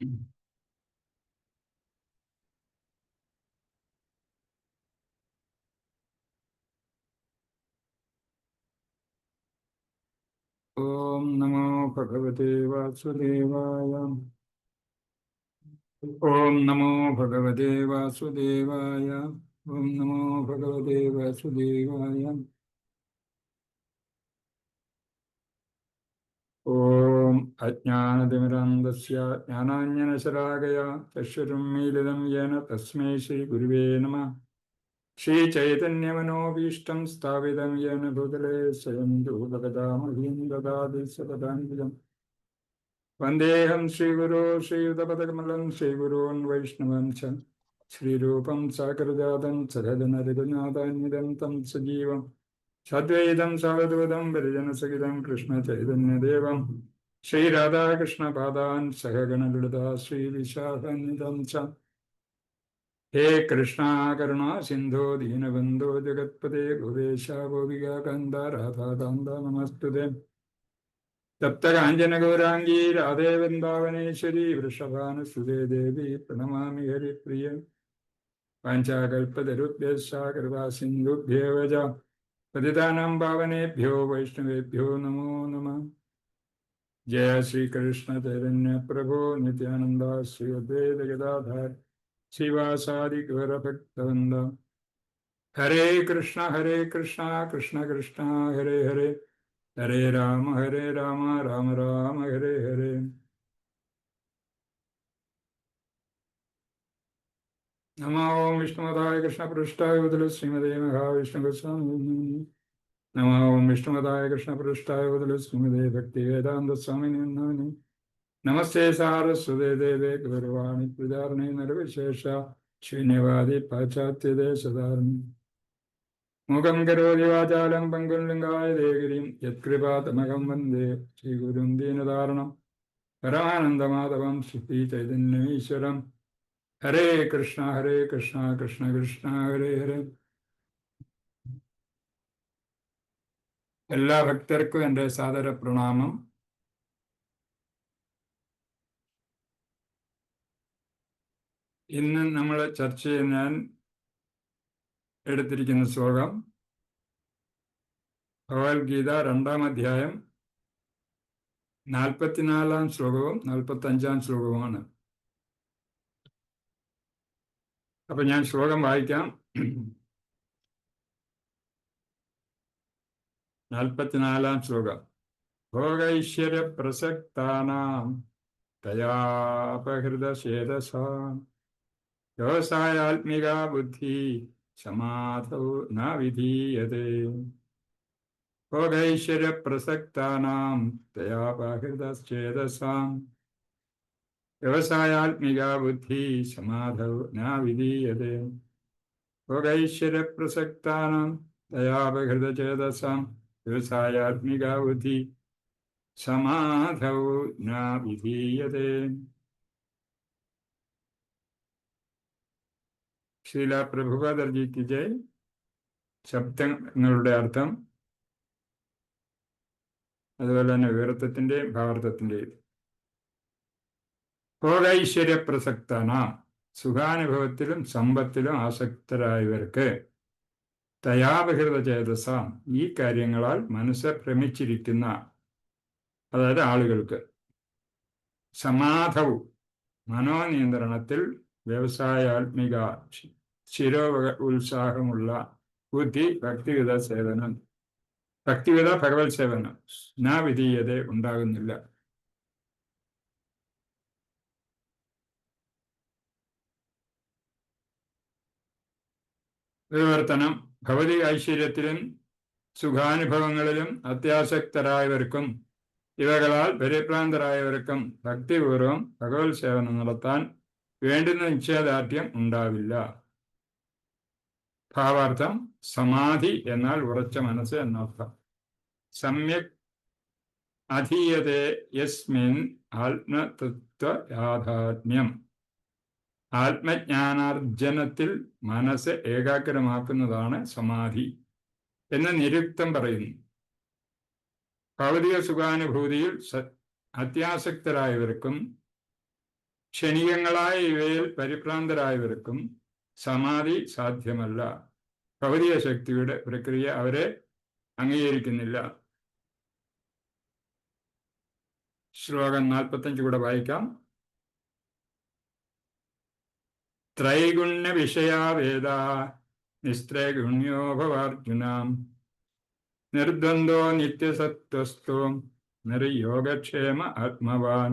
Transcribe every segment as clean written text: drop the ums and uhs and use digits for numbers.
ഓം നമോ ഭഗവതേ വാസുദേവായ. ഓം നമോ ഭഗവതേ വാസുദേവായ. ഓം നമോ ഭഗവതേ വാസുദേവായ. ഓം അജ്ഞാനതിമിരാന്ധസ്യ ജ്ഞാനാഞ്ജനശലാകയാ ചക്ഷുരുന്മീലിതം യേന തസ്മൈ ശ്രീ ഗുരുവേ നമഃ. ശ്രീചൈതന്യമനോഭീഷ്ടം സ്ഥാപിതം യേന ഭൂതലേ സ്വയം രൂപകഥാമഹീം ദദാതി സപദാഞ്ജലിം. വന്ദേഹം ശ്രീഗുരോ ശ്രീയുതപദകമലം ശ്രീഗുരോन् വൈഷ്ണവം ച ശ്രീരൂപം സാകരജാതം സഹജനരഘുനാഥാന്വിതം തം സജീവം സദ്വൈതം സാവധൂതം പരിജനസഹിതം കൃഷ്ണചൈതന്യദേവം ശ്രീരാധാകൃഷ്ണപാദാൻ സഹഗണലളിതാ ശ്രീവിശാഖാന്വിതം ച. ഹേ കൃഷ്ണ കരുണാ സിന്ധോ ദീനബന്ധോ ജഗത്പതേ ഗോപേശ ഗോപികാകാന്ത രാധാകാന്ത നമസ്തുതേ. തപ്തകാഞ്ചനഗൗരാംഗീ രാധേ വൃന്ദാവനേശ്വരി വൃഷഭാനുസുതേ ദേവി പ്രണമാമി ഹരിപ്രിയ. വാഞ്ചാകൽപ്പതരുഭ്യശ്ച കൃപാസിന്ധുഭ്യേവ ച പതിതാനാം പാവനേഭ്യോ വൈഷ്ണവേഭ്യോ നമോ നമഃ. ജയ ശ്രീകൃഷ്ണ ചൈതന്യ പ്രഭോ നിത്യാനന്ദ ശ്രീ അദ്വൈത ഗദാധര ശ്രീവാസാദി ഗൗരഭക്തവൃന്ദ. ഹരേ കൃഷ്ണ കൃഷ്ണ കൃഷ്ണ ഹരേ ഹരേ ഹരേ രാമ രാമ രാമ ഹരേ ഹരേ. നമോ ഓം വിഷ്ണുമതായ കൃഷ്ണപൃഷ്ഠായ ഭൂതലേ ശ്രീമതേ മഹാവിഷ്ണുസ്വാമി. നമോ ഓം വിഷ്ണുമതായ കൃഷ്ണപൃഷ്ഠായ ഭൂതലേ ശ്രീമതേ ഭക്തിവേദാന്ത സ്വാമിനി നാമിനി. നമസ്തേ സാരസ്വതേ ദേവേ ഗൗരവാണി പ്രചാരണേ നരവിശേഷ ശൂന്യവാദി പാശ്ചാത്യദേശധാരണി. മുഖം കരോതി വാചാലം പങ്കും ലിംഗായ ദേഗിരിം യത്കൃപാതമകം വന്ദേ ശ്രീഗുരും ദീനധാരണം പരമാനന്ദമാധവം ശ്രീ ചൈതന്യമീശ്വരം. ഹരേ കൃഷ്ണ കൃഷ്ണ കൃഷ്ണ ഹരേ ഹരേ. എല്ലാ ഭക്തർക്കും എൻ്റെ സാദര പ്രണാമം. ഇന്ന് നമ്മൾ ചർച്ച ചെയ്യാൻ ഞാൻ എടുത്തിരിക്കുന്ന ശ്ലോകം ഭഗവത്ഗീത 2-ാം അധ്യായം 44-ാം ശ്ലോകവും 45-ാം ശ്ലോകവുമാണ്. അപ്പൊ ഞാൻ ശ്ലോകം വായിക്കാം. 44-ാം ശ്ലോകം. ഭോഗൈശ്വര്യ പ്രസക്താനാം തയാപഹൃതശേതസാം വ്യവസായാത്മിക ബുദ്ധി സമാധൗ ന വിധീയതേ. ഭോഗൈശ്വര്യ പ്രസക്താനാം തയാപഹൃതശേതസാം വ്യവസായാത്മിക ബുദ്ധി സമാധൗ ന വിധീയതേ. ഭോഗൈശ്വര്യ പ്രസക്താനാം തയാപഹൃതചേതസാം വ്യവസായാത്മിക ബുദ്ധി സമാധൗ ന വിധീയതേ. ശ്രീല പ്രഭുപാദർജിക്ക് ജയ്. ശബ്ദങ്ങളുടെ അർത്ഥം അതുപോലെ തന്നെ വിവൃത്തത്തിന്റെയും ഭാവാർത്ഥത്തിന്റെയും. ഭോഗൈശ്വര്യ പ്രസക്തനാം സുഖാനുഭവത്തിലും സമ്പത്തിലും ആസക്തരായവർക്ക് തയാപഹൃത ചേതസാം ഈ കാര്യങ്ങളാൽ മനസ്സ് ഭ്രമിച്ചിരിക്കുന്ന, അതായത് ആളുകൾക്ക്, സമാധവും മനോനിയന്ത്രണത്തിൽ വ്യവസായാത്മിക ശിരോവ ഉത്സാഹമുള്ള ബുദ്ധി ഭക്തിവിധ സേവനം, ഭക്തിവിധ ഭഗവത് സേവനം ന വിധീയത ഉണ്ടാകുന്നില്ല. വിവർത്തനം. ഭൗതിക ഐശ്വര്യത്തിലും സുഖാനുഭവങ്ങളിലും അത്യാസക്തരായവർക്കും ഇവകളാൽ പരിഭ്രാന്തരായവർക്കും ഭക്തിപൂർവം ഭഗവത് സേവനം നടത്താൻ വേണ്ടുന്ന നിശ്ചയദാർഢ്യം ഉണ്ടാവില്ല. ഭാവാർത്ഥം. സമാധി എന്നാൽ ഉറച്ച മനസ്സ് എന്നർത്ഥം. സമ്യക് അധീയതേ യസ്മിൻ ആത്മതത്വ യാഥാത്മ്യം. ആത്മജ്ഞാനാർജനത്തിൽ മനസ്സ് ഏകാഗ്രമാക്കുന്നതാണ് സമാധി എന്ന് നിരുക്തം പറയുന്നു. ഭൗതിക സുഖാനുഭൂതിയിൽ അത്യാസക്തരായവർക്കും ക്ഷണികങ്ങളായ ഇവയിൽ പരിഭ്രാന്തരായവർക്കും സമാധി സാധ്യമല്ല. ഭൗതിക ശക്തിയുടെ പ്രക്രിയ അവരെ അംഗീകരിക്കുന്നില്ല. ശ്ലോകം 45 കൂടെ വായിക്കാം. ത്രൈഗുണ്യ വിഷയാ വേദ നിസ്ത്രൈഗുണ്യോ ഭവാർജുന നിർദ്വന്ദ്വോ നിത്യസത്വസ്തോ നിർയോഗക്ഷേമ ആത്മവാൻ.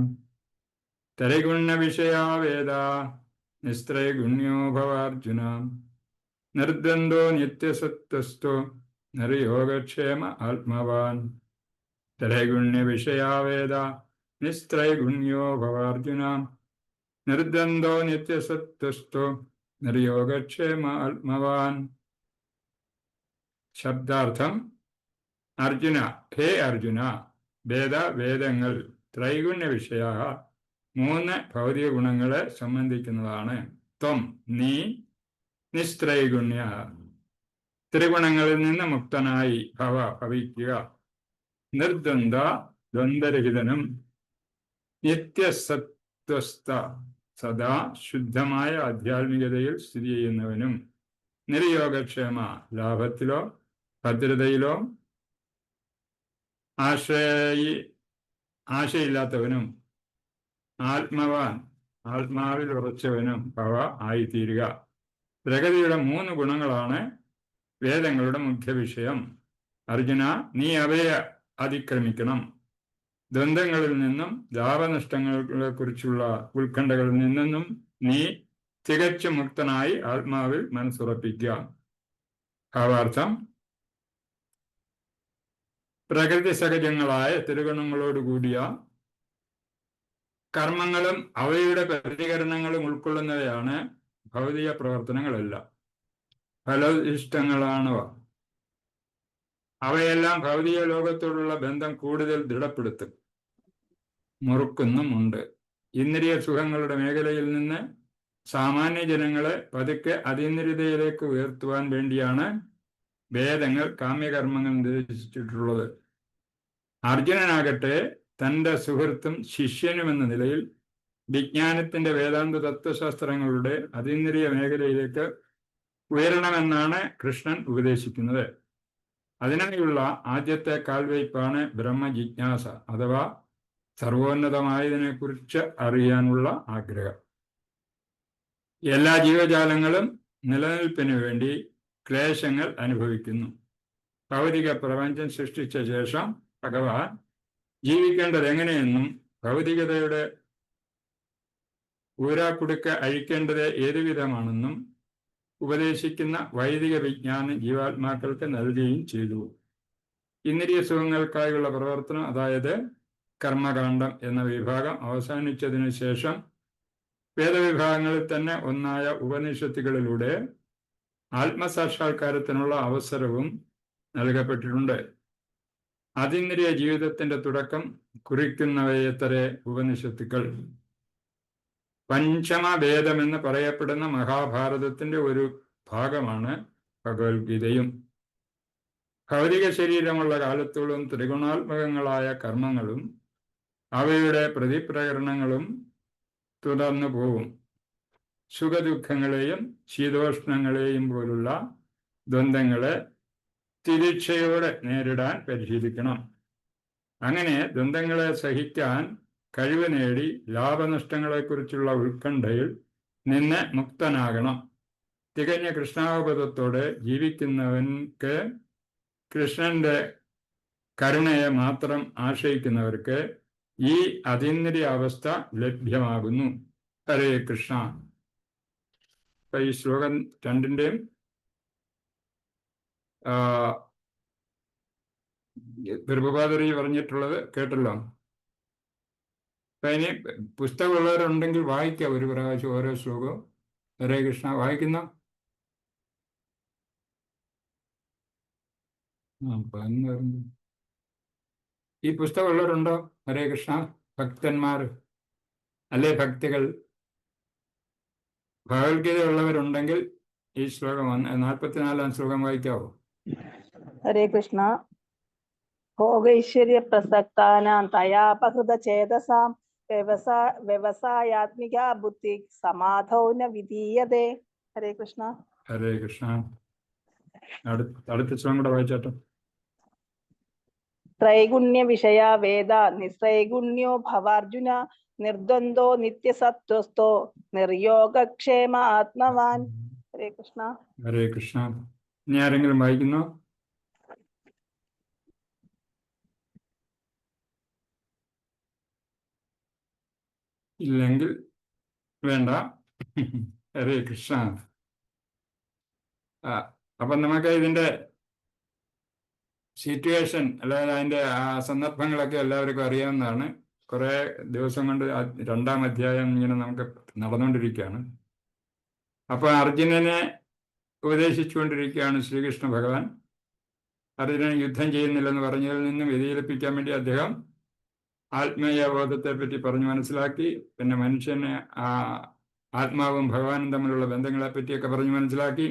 ത്രൈഗുണ്യ വിഷയാ വേദ നിസ്ത്രൈഗുണ്യോ ഭവാർജുന നിർദ്വന്ദ്വോ നിത്യസത്വസ്തോ നിർയോഗക്ഷേമ ആത്മവാൻ. ത്രൈഗുണ്യ വിഷയാ വേദ നിസ്ത്രൈഗുണ്യോ ഭവാർജുന നിർദ്വന്ദ്വോ നിത്യസത്വസ്തോ നിർയോഗക്ഷേമ ആത്മവാൻ. ശബ്ദാർത്ഥം: അർജുന, ഹേ അർജുന, വേദങ്ങൾ ത്രൈഗുണ്യ വിഷയ 3 ഭൗതിക ഗുണങ്ങളെ സംബന്ധിക്കുന്നതാണ്. ത്വം, നീ, നിസ്ത്രൈഗുണ്യ, ത്രിഗുണങ്ങളിൽ നിന്ന് മുക്തനായി ഭവിക്കുക, നിർദ്വന്ദ്വ, ദ്വന്ദ്വരഹിതനും, നിത്യസത്വസ്ഥ, സദാ ശുദ്ധമായ ആധ്യാത്മികതയിൽ സ്ഥിതി ചെയ്യുന്നവനും, നിർയോഗക്ഷേമ, ലാഭത്തിലോ ഭദ്രതയിലോ ആശയില്ലാത്തവനും, ആത്മവാൻ, ആത്മാവിൽ ഉറച്ചവനും ആയിത്തീരുക. പ്രകൃതിയുടെ 3 ഗുണങ്ങളാണ് വേദങ്ങളുടെ മുഖ്യ വിഷയം. അർജുന, നീ അവയെ അതിക്രമിക്കണം. ദ്വന്ദ്ങ്ങളിൽ നിന്നും ലാഭനഷ്ടങ്ങളെ കുറിച്ചുള്ള ഉത്കണ്ഠകളിൽ നിന്നും നീ തികച്ചും മുക്തനായി ആത്മാവിൽ മനസ്സുറപ്പിക്കുക. ഭാവാർത്ഥം: പ്രകൃതി സഹജങ്ങളായ ത്രിഗുണങ്ങളോടുകൂടിയ കർമ്മങ്ങളും അവയുടെ പ്രതികരണങ്ങളും ഉൾക്കൊള്ളുന്നവയാണ് ഭൗതിക പ്രവർത്തനങ്ങളെല്ലാം. ഫലഇഷ്ടങ്ങളാണവ. അവയെല്ലാം ഭൗതിക ലോകത്തോടുള്ള ബന്ധം കൂടുതൽ ദൃഢപ്പെടുത്തും, മുറുക്കുന്നുമുണ്ട്. ഇന്ദ്രിയ സുഖങ്ങളുടെ മേഖലയിൽ നിന്ന് സാമാന്യ ജനങ്ങളെ പതുക്കെ അതീന്ദ്രിയതയിലേക്ക് ഉയർത്തുവാൻ വേണ്ടിയാണ് വേദങ്ങൾ കാമ്യകർമ്മങ്ങൾ നിർദ്ദേശിച്ചിട്ടുള്ളത്. അർജുനനാകട്ടെ തൻ്റെ സുഹൃത്തും ശിഷ്യനുമെന്ന നിലയിൽ വിജ്ഞാനത്തിന്റെ വേദാന്ത തത്വശാസ്ത്രങ്ങളുടെ അതീന്ദ്രിയ മേഖലയിലേക്ക് ഉയരണമെന്നാണ് കൃഷ്ണൻ ഉപദേശിക്കുന്നത്. അതിനായുള്ള ആദ്യത്തെ കാൽവയ്പാണ് ബ്രഹ്മജിജ്ഞാസ, അഥവാ സർവോന്നതമായതിനെക്കുറിച്ച് അറിയാനുള്ള ആഗ്രഹം. എല്ലാ ജീവജാലങ്ങളും നിലനിൽപ്പിനു വേണ്ടി ക്ലേശങ്ങൾ അനുഭവിക്കുന്നു. ഭൗതിക പ്രപഞ്ചം സൃഷ്ടിച്ച ശേഷം ഭഗവാൻ ജീവിക്കേണ്ടത് എങ്ങനെയെന്നും ഭൗതികതയുടെ ഊരാക്കുടുക്ക അഴിക്കേണ്ടത് ഏതുവിധമാണെന്നും ഉപദേശിക്കുന്ന വൈദിക വിജ്ഞാനം ജീവാത്മാക്കൾക്ക് നൽകുകയും ചെയ്തു. ഇന്ദ്രിയ സുഖങ്ങൾക്കായുള്ള പ്രവർത്തനം, അതായത് കർമ്മകാണ്ഡം എന്ന വിഭാഗം അവസാനിച്ചതിനു ശേഷം വേദവിഭാഗങ്ങളിൽ തന്നെ ഒന്നായ ഉപനിഷത്തുകളിലൂടെ ആത്മസാക്ഷാത്കാരത്തിനുള്ള അവസരവും നൽകപ്പെട്ടിട്ടുണ്ട്. അതീന്ദ്രിയ ജീവിതത്തിന്റെ തുടക്കം കുറിക്കുന്നവയത്രേ ഉപനിഷത്തുക്കൾ. പഞ്ചമവേദമെന്ന് പറയപ്പെടുന്ന മഹാഭാരതത്തിന്റെ ഒരു ഭാഗമാണ് ഭഗവത്ഗീതയും. ഭൗതിക ശരീരമുള്ള കാലത്തോളം ത്രിഗുണാത്മകങ്ങളായ കർമ്മങ്ങളും അവയുടെ പ്രതിപ്രകരണങ്ങളും തുടർന്നു പോവും. സുഖദുഃഖങ്ങളെയും ശീതോഷ്ണങ്ങളെയും പോലുള്ള ദ്വന്ദ്ങ്ങളെ തിരിക്ഷയോടെ നേരിടാൻ പരിശീലിക്കണം. അങ്ങനെ ദ്വന്ദ്ങ്ങളെ സഹിക്കാൻ കഴിവ് നേടി ലാഭനഷ്ടങ്ങളെക്കുറിച്ചുള്ള ഉത്കണ്ഠയിൽ നിന്ന് മുക്തനാകണം. തികഞ്ഞ കൃഷ്ണാവബോധത്തോടെ ജീവിക്കുന്നവൻക്ക്, കൃഷ്ണന്റെ കരുണയെ മാത്രം ആശ്രയിക്കുന്നവർക്ക് ഈ അതീന്ദ്രിയ അവസ്ഥ ലഭ്യമാകുന്നു. ഹരേ കൃഷ്ണ. ഈ ശ്ലോകം 2ന്റെയും പ്രഭുപാദരി പറഞ്ഞിട്ടുള്ളത് കേട്ടല്ലോ. അപ്പൊ ഇനി പുസ്തകമുള്ളവരുണ്ടെങ്കിൽ വായിക്കാം ഒരു പ്രാവശ്യം ഓരോ ശ്ലോകവും. ഹരേ കൃഷ്ണ. വായിക്കുന്ന ഈ പുസ്തകമുള്ളവരുണ്ടോ? ഹരേ കൃഷ്ണ. ഭക്തന്മാർ അല്ലെ ഭക്തികൾ. ഭഗവത്ഗീത ഉള്ളവരുണ്ടെങ്കിൽ ഈ ശ്ലോകം 44-ാം ശ്ലോകം വായിക്കാവോ? ഹരേ കൃഷ്ണ. ഭോഗൈശ്വര്യ പ്രസക്താനാം തയാപഹൃത ചേതസാം വ്യവസായാത്മിക ബുദ്ധി സമാധൗ ന വിധീയതേ. ഹരേ കൃഷ്ണ. ഹരേ കൃഷ്ണ. അടുത്ത ശ്ലോകം കൂടെ വായിച്ചാട്ടോ. ത്രൈഗുണ്യ വിഷയ വേദ നിസ്ത്രൈഗുണ്യോ ഭവാർജുന നിർദ്വന്ദ്വോ നിത്യസത്വസ്ഥോ നിർയോഗക്ഷേമ ആത്മവാൻ. ഹരേ കൃഷ്ണ. ഹരേ കൃഷ്ണ. ഇനി ആരെങ്കിലും വായിക്കുന്നോ? ഇല്ലെങ്കിൽ വേണ്ട. ഹരേ കൃഷ്ണ. അപ്പം നമുക്ക് ഇതിൻ്റെ സിറ്റുവേഷൻ, അതായത് അതിൻ്റെ സന്ദർഭങ്ങളൊക്കെ എല്ലാവർക്കും അറിയാവുന്നതാണ്. കുറേ ദിവസം കൊണ്ട് രണ്ടാം അധ്യായം ഇങ്ങനെ നമുക്ക് നടന്നുകൊണ്ടിരിക്കുകയാണ്. അപ്പോൾ അർജുനനെ ഉപദേശിച്ചുകൊണ്ടിരിക്കുകയാണ് ശ്രീകൃഷ്ണ ഭഗവാൻ. അർജുനൻ യുദ്ധം ചെയ്യുന്നില്ലെന്ന് പറഞ്ഞതിൽ നിന്നും വ്യതിചലിപ്പിക്കാൻ വേണ്ടി അദ്ദേഹം ആത്മീയബോധത്തെ പറ്റി പറഞ്ഞു മനസ്സിലാക്കി. പിന്നെ മനുഷ്യനെ ആത്മാവും ഭഗവാനും തമ്മിലുള്ള ബന്ധങ്ങളെ പറ്റിയൊക്കെ പറഞ്ഞു മനസ്സിലാക്കി.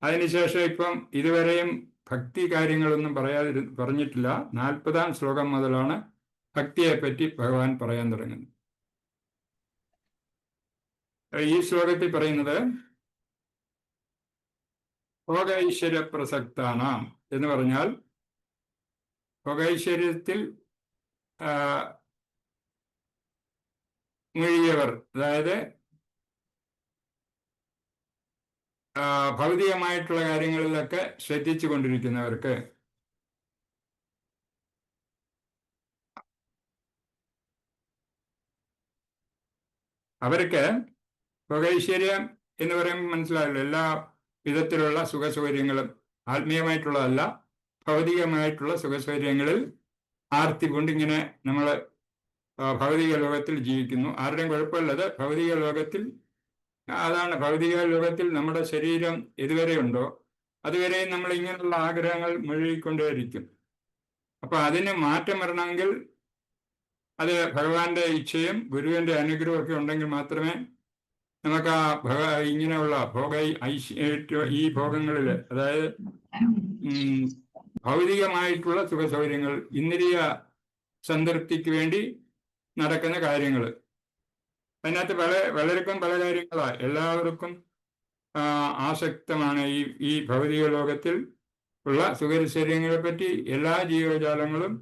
അതിനുശേഷം ഇപ്പം ഇതുവരെയും ഭക്തി കാര്യങ്ങളൊന്നും പറഞ്ഞിട്ടില്ല. 40-ാം ശ്ലോകം മുതലാണ് ഭക്തിയെപ്പറ്റി ഭഗവാൻ പറയാൻ തുടങ്ങുന്നത്. ഈ ശ്ലോകത്തിൽ പറയുന്നത് ഭോഗൈശ്വര്യ പ്രസക്താനാം എന്ന് പറഞ്ഞാൽ ഭോഗൈശ്വര്യത്തിൽ മുഴുകിയവർ, അതായത് ഭൗതികമായിട്ടുള്ള കാര്യങ്ങളിലൊക്കെ ശ്രദ്ധിച്ചു കൊണ്ടിരിക്കുന്നവർക്ക് അവർക്ക് ഭോഗൈശ്വര്യം എന്ന് പറയുമ്പോൾ മനസ്സിലായല്ലോ, എല്ലാ വിധത്തിലുള്ള സുഖസൗകര്യങ്ങളും ആത്മീയമായിട്ടുള്ളതല്ല, ഭൗതികമായിട്ടുള്ള സുഖസൗകര്യങ്ങളിൽ ആർത്തി കൊണ്ടിങ്ങനെ നമ്മൾ ഭൗതിക ലോകത്തിൽ ജീവിക്കുന്നു. ആരുടെയും കുഴപ്പമില്ലത് ഭൗതിക ലോകത്തിൽ. അതാണ് ഭൗതിക ലോകത്തിൽ നമ്മുടെ ശരീരം ഇതുവരെ ഉണ്ടോ അതുവരെയും നമ്മൾ ഇങ്ങനെയുള്ള ആഗ്രഹങ്ങൾ മുഴുകിക്കൊണ്ടേയിരിക്കും. അപ്പൊ അതിന് മാറ്റം വരണമെങ്കിൽ അത് ഭഗവാന്റെ ഇച്ഛയും ഗുരുവിന്റെ അനുഗ്രഹവും ഒക്കെ ഉണ്ടെങ്കിൽ മാത്രമേ നമുക്ക് ഇങ്ങനെയുള്ള ഈ ഭോഗങ്ങളിൽ, അതായത് ഭൗതികമായിട്ടുള്ള സുഖസൗകര്യങ്ങൾ, ഇന്ദ്രിയ സംതൃപ്തിക്ക് വേണ്ടി നടക്കുന്ന കാര്യങ്ങൾ, അതിനകത്ത് പലർക്കും പല കാര്യങ്ങളാണ്. എല്ലാവർക്കും ആസക്തമാണ് ഈ ഭൗതിക ലോകത്തിൽ ഉള്ള സുഖസൗകര്യങ്ങളെ പറ്റി. എല്ലാ ജീവജാലങ്ങളും,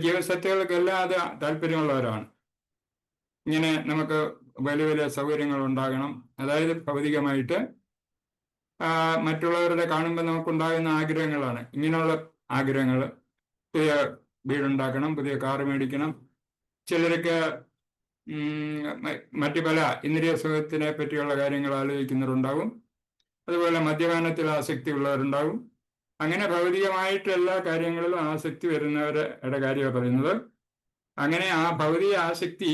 ജീവസത്യങ്ങൾക്കെല്ലാം അത് താല്പര്യമുള്ളവരാണ്. ഇങ്ങനെ നമുക്ക് വലിയ വലിയ സൗകര്യങ്ങൾ ഉണ്ടാകണം, അതായത് ഭൗതികമായിട്ട് മറ്റുള്ളവരുടെ കാണുമ്പോൾ നമുക്കുണ്ടാകുന്ന ആഗ്രഹങ്ങളാണ് ഇങ്ങനെയുള്ള ആഗ്രഹങ്ങൾ. പുതിയ വീടുണ്ടാക്കണം, പുതിയ കാറ് മേടിക്കണം. ചിലർക്ക് മറ്റു പല ഇന്ദ്രിയ സുഖത്തിനെ പറ്റിയുള്ള കാര്യങ്ങൾ ആലോചിക്കുന്നവരുണ്ടാകും. അതുപോലെ മദ്യപാനത്തിൽ ആസക്തി ഉള്ളവരുണ്ടാകും. അങ്ങനെ ഭൗതികമായിട്ട് എല്ലാ കാര്യങ്ങളിലും ആസക്തി വരുന്നവരുടെ കാര്യമാണ് പറയുന്നത്. അങ്ങനെ ആ ഭൗതിക ആസക്തി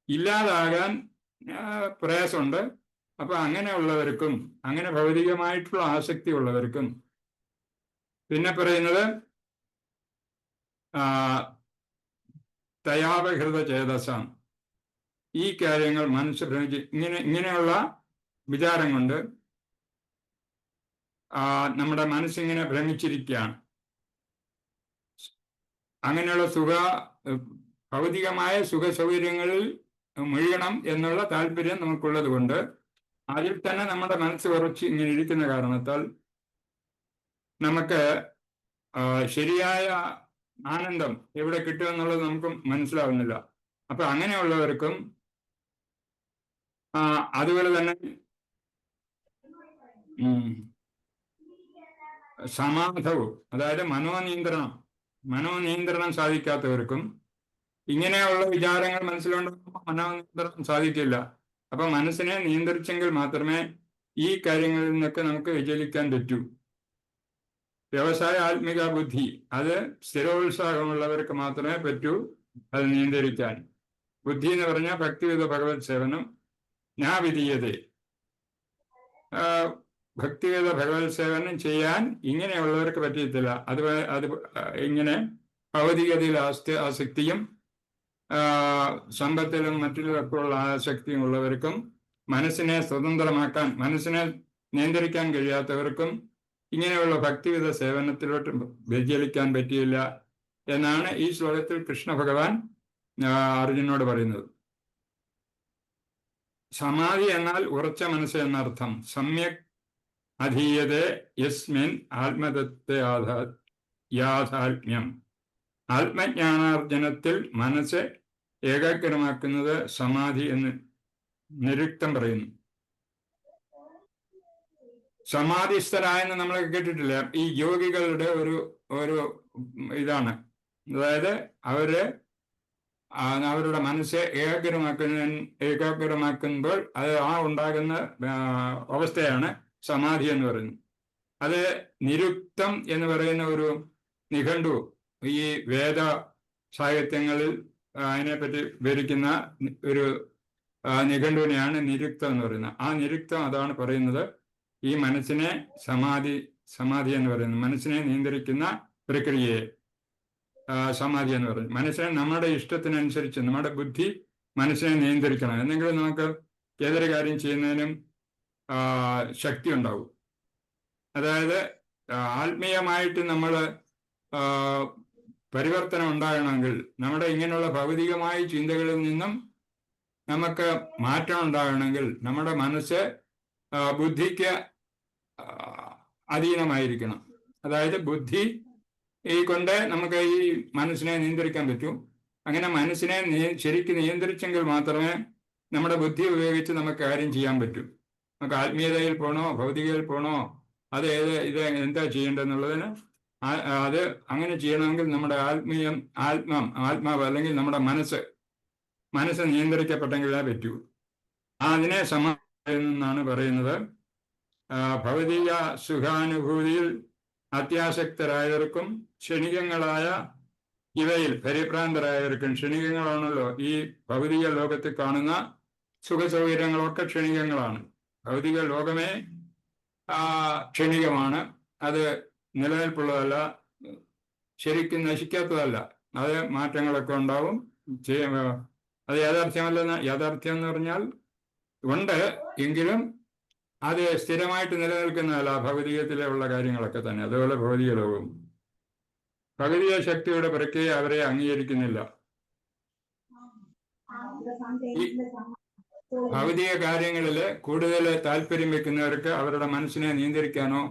ഇല്ലാതാകാൻ പ്രയാസമുണ്ട്. അപ്പൊ അങ്ങനെയുള്ളവർക്കും, അങ്ങനെ ഭൗതികമായിട്ടുള്ള ആസക്തി ഉള്ളവർക്കും, പിന്നെ പറയുന്നത് തയാവഹൃത ചേതസാം, ഈ കാര്യങ്ങൾ മനസ്സ് ഭ്രമിച്ച് ഇങ്ങനെയുള്ള വിചാരം കൊണ്ട് നമ്മുടെ മനസ്സിങ്ങനെ ഭ്രമിച്ചിരിക്കുകയാണ്. അങ്ങനെയുള്ള ഭൗതികമായ സുഖ സൗകര്യങ്ങളിൽ മുഴുകണം എന്നുള്ള താല്പര്യം നമുക്കുള്ളത് കൊണ്ട് അതിൽ തന്നെ നമ്മുടെ മനസ്സ് കുറച്ച് ഇങ്ങനെ ഇരിക്കുന്ന കാരണത്താൽ നമുക്ക് ശരിയായ ആനന്ദം എവിടെ കിട്ടുമെന്നുള്ളത് നമുക്ക് മനസ്സിലാവുന്നില്ല. അപ്പൊ അങ്ങനെയുള്ളവർക്കും അതുപോലെ തന്നെ സമാധവും, അതായത് മനോനിയന്ത്രണം സാധിക്കാത്തവർക്കും ഇങ്ങനെയുള്ള വിചാരങ്ങൾ മനസ്സിലുണ്ടാകുമ്പോൾ മനോനിയന്ത്രണം സാധിക്കില്ല. അപ്പൊ മനസ്സിനെ നിയന്ത്രിച്ചെങ്കിൽ മാത്രമേ ഈ കാര്യങ്ങളിൽ നിന്നൊക്കെ നമുക്ക് വിചലിക്കാൻ പറ്റൂ. വ്യവസായ ആത്മിക ബുദ്ധി, അത് സ്ഥിരോത്സാഹമുള്ളവർക്ക് മാത്രമേ പറ്റൂ അത് നിയന്ത്രിക്കാൻ. ബുദ്ധി എന്ന് പറഞ്ഞാൽ ഭക്തിവിധ ഭഗവത് സേവനം ഞാ വിധീയതേ, ഭക്തിവിധ ഭഗവത് സേവനം ചെയ്യാൻ ഇങ്ങനെയുള്ളവർക്ക് പറ്റത്തില്ല. അത് ഇങ്ങനെ ഭൗതികതയിൽ ആസക്തിയും സമ്പത്തിലും മറ്റിലുമൊക്കെ ഉള്ള ആസക്തിയും ഉള്ളവർക്കും, മനസ്സിനെ സ്വതന്ത്രമാക്കാൻ, മനസ്സിനെ നിയന്ത്രിക്കാൻ കഴിയാത്തവർക്കും ഇങ്ങനെയുള്ള ഭക്തിവിധ സേവനത്തിലോട്ട് വ്യതിചലിക്കാൻ പറ്റിയില്ല എന്നാണ് ഈ ശ്ലോകത്തിൽ കൃഷ്ണ ഭഗവാൻ അർജുനോട് പറയുന്നത്. സമാധി എന്നാൽ ഉറച്ച മനസ്സ് എന്നർത്ഥം. സമ്യക് അധീയതേ യസ്മിൻ ആത്മതത്വ യാഥാത്മ്യം. ആത്മജ്ഞാനാർജനത്തിൽ മനസ്സ് ഏകാഗ്രമാക്കുന്നത് സമാധി എന്ന് നിരുക്തം പറയുന്നു. സമാധിസ്ഥരായെന്ന് നമ്മൾ കേട്ടിട്ടില്ല. ഈ യോഗികളുടെ ഒരു ഇതാണ്. അതായത് അവരുടെ മനസ്സ് ഏകാഗ്രമാക്കുമ്പോൾ അത് ഉണ്ടാകുന്ന അവസ്ഥയാണ് സമാധി എന്ന് പറയുന്നത്. അത് നിരുക്തം എന്ന് പറയുന്ന ഒരു നിഘണ്ടു ഈ വേദ സാഹിത്യങ്ങളിൽ അതിനെപ്പറ്റി വിവരിക്കുന്ന ഒരു നിഘണ്ടുവിനെയാണ് നിരുക്തം എന്ന് പറയുന്നത്. ആ നിരുക്തം അതാണ് പറയുന്നത്. ഈ മനസ്സിനെ സമാധി എന്ന് പറയുന്നത്, മനസ്സിനെ നിയന്ത്രിക്കുന്ന പ്രക്രിയയെ സമാധി എന്ന് പറയുന്നത്. മനസ്സിനെ നമ്മുടെ ഇഷ്ടത്തിനനുസരിച്ച് നമ്മുടെ ബുദ്ധി മനസ്സിനെ നിയന്ത്രിക്കണം. എന്നെങ്കിലും നമുക്ക് ഏതൊരു കാര്യം ചെയ്യുന്നതിനും ശക്തി ഉണ്ടാവും. അതായത് ആത്മീയമായിട്ട് നമ്മൾ പരിവർത്തനം ഉണ്ടാകണമെങ്കിൽ, നമ്മുടെ ഇങ്ങനെയുള്ള ഭൗതികമായ ചിന്തകളിൽ നിന്നും നമുക്ക് മാറ്റം ഉണ്ടാകണമെങ്കിൽ നമ്മുടെ മനസ്സ് ബുദ്ധിക്ക് അധീനമായിരിക്കണം. അതായത് ബുദ്ധി കൊണ്ട് നമുക്ക് ഈ മനസ്സിനെ നിയന്ത്രിക്കാൻ പറ്റും. അങ്ങനെ മനസ്സിനെ ശരിക്കും നിയന്ത്രിച്ചെങ്കിൽ മാത്രമേ നമ്മുടെ ബുദ്ധി ഉപയോഗിച്ച് നമുക്ക് കാര്യം ചെയ്യാൻ പറ്റൂ. നമുക്ക് ആത്മീയതയിൽ പോകണോ ഭൗതികതയിൽ പോകണോ, ഇത് എന്താ ചെയ്യേണ്ടതെന്നുള്ളതിന് അത് അങ്ങനെ ചെയ്യണമെങ്കിൽ നമ്മുടെ ആത്മാവ് അല്ലെങ്കിൽ നമ്മുടെ മനസ്സ് നിയന്ത്രിക്കപ്പെട്ടെങ്കിലേ പറ്റൂ. അതിനെ സമാധി എന്നാണ് പറയുന്നത്. ഭൗതിക സുഖാനുഭൂതിയിൽ അത്യാസക്തരായവർക്കും ക്ഷണികങ്ങളായ ഇവയിൽ പരിഭ്രാന്തരായവർക്കും, ക്ഷണികങ്ങളാണല്ലോ ഈ ഭൗതിക ലോകത്തിൽ കാണുന്ന സുഖസൗകര്യങ്ങളൊക്കെ ക്ഷണികങ്ങളാണ്. ഭൗതിക ലോകമേ ക്ഷണികമാണ്. അത് നിലനിൽപ്പുള്ളതല്ല, ശരിക്കും നശിക്കാത്തതല്ല. അത് മാറ്റങ്ങളൊക്കെ ഉണ്ടാവും. അത് യാഥാർത്ഥ്യം എന്ന് പറഞ്ഞാൽ ഉണ്ട്, എങ്കിലും അത് സ്ഥിരമായിട്ട് നിലനിൽക്കുന്നതല്ല. ഭൗതികത്തിലുള്ള കാര്യങ്ങളൊക്കെ തന്നെ അതുപോലെ ഭൗതിക ലോകവും. ഭൗതിക ശക്തിയുടെ പ്രക്രിയ അവരെ അംഗീകരിക്കുന്നില്ല. ഈ ഭൗതിക കാര്യങ്ങളിൽ കൂടുതൽ താല്പര്യം വെക്കുന്നവർക്ക് അവരുടെ മനസ്സിനെ നിയന്ത്രിക്കാനോ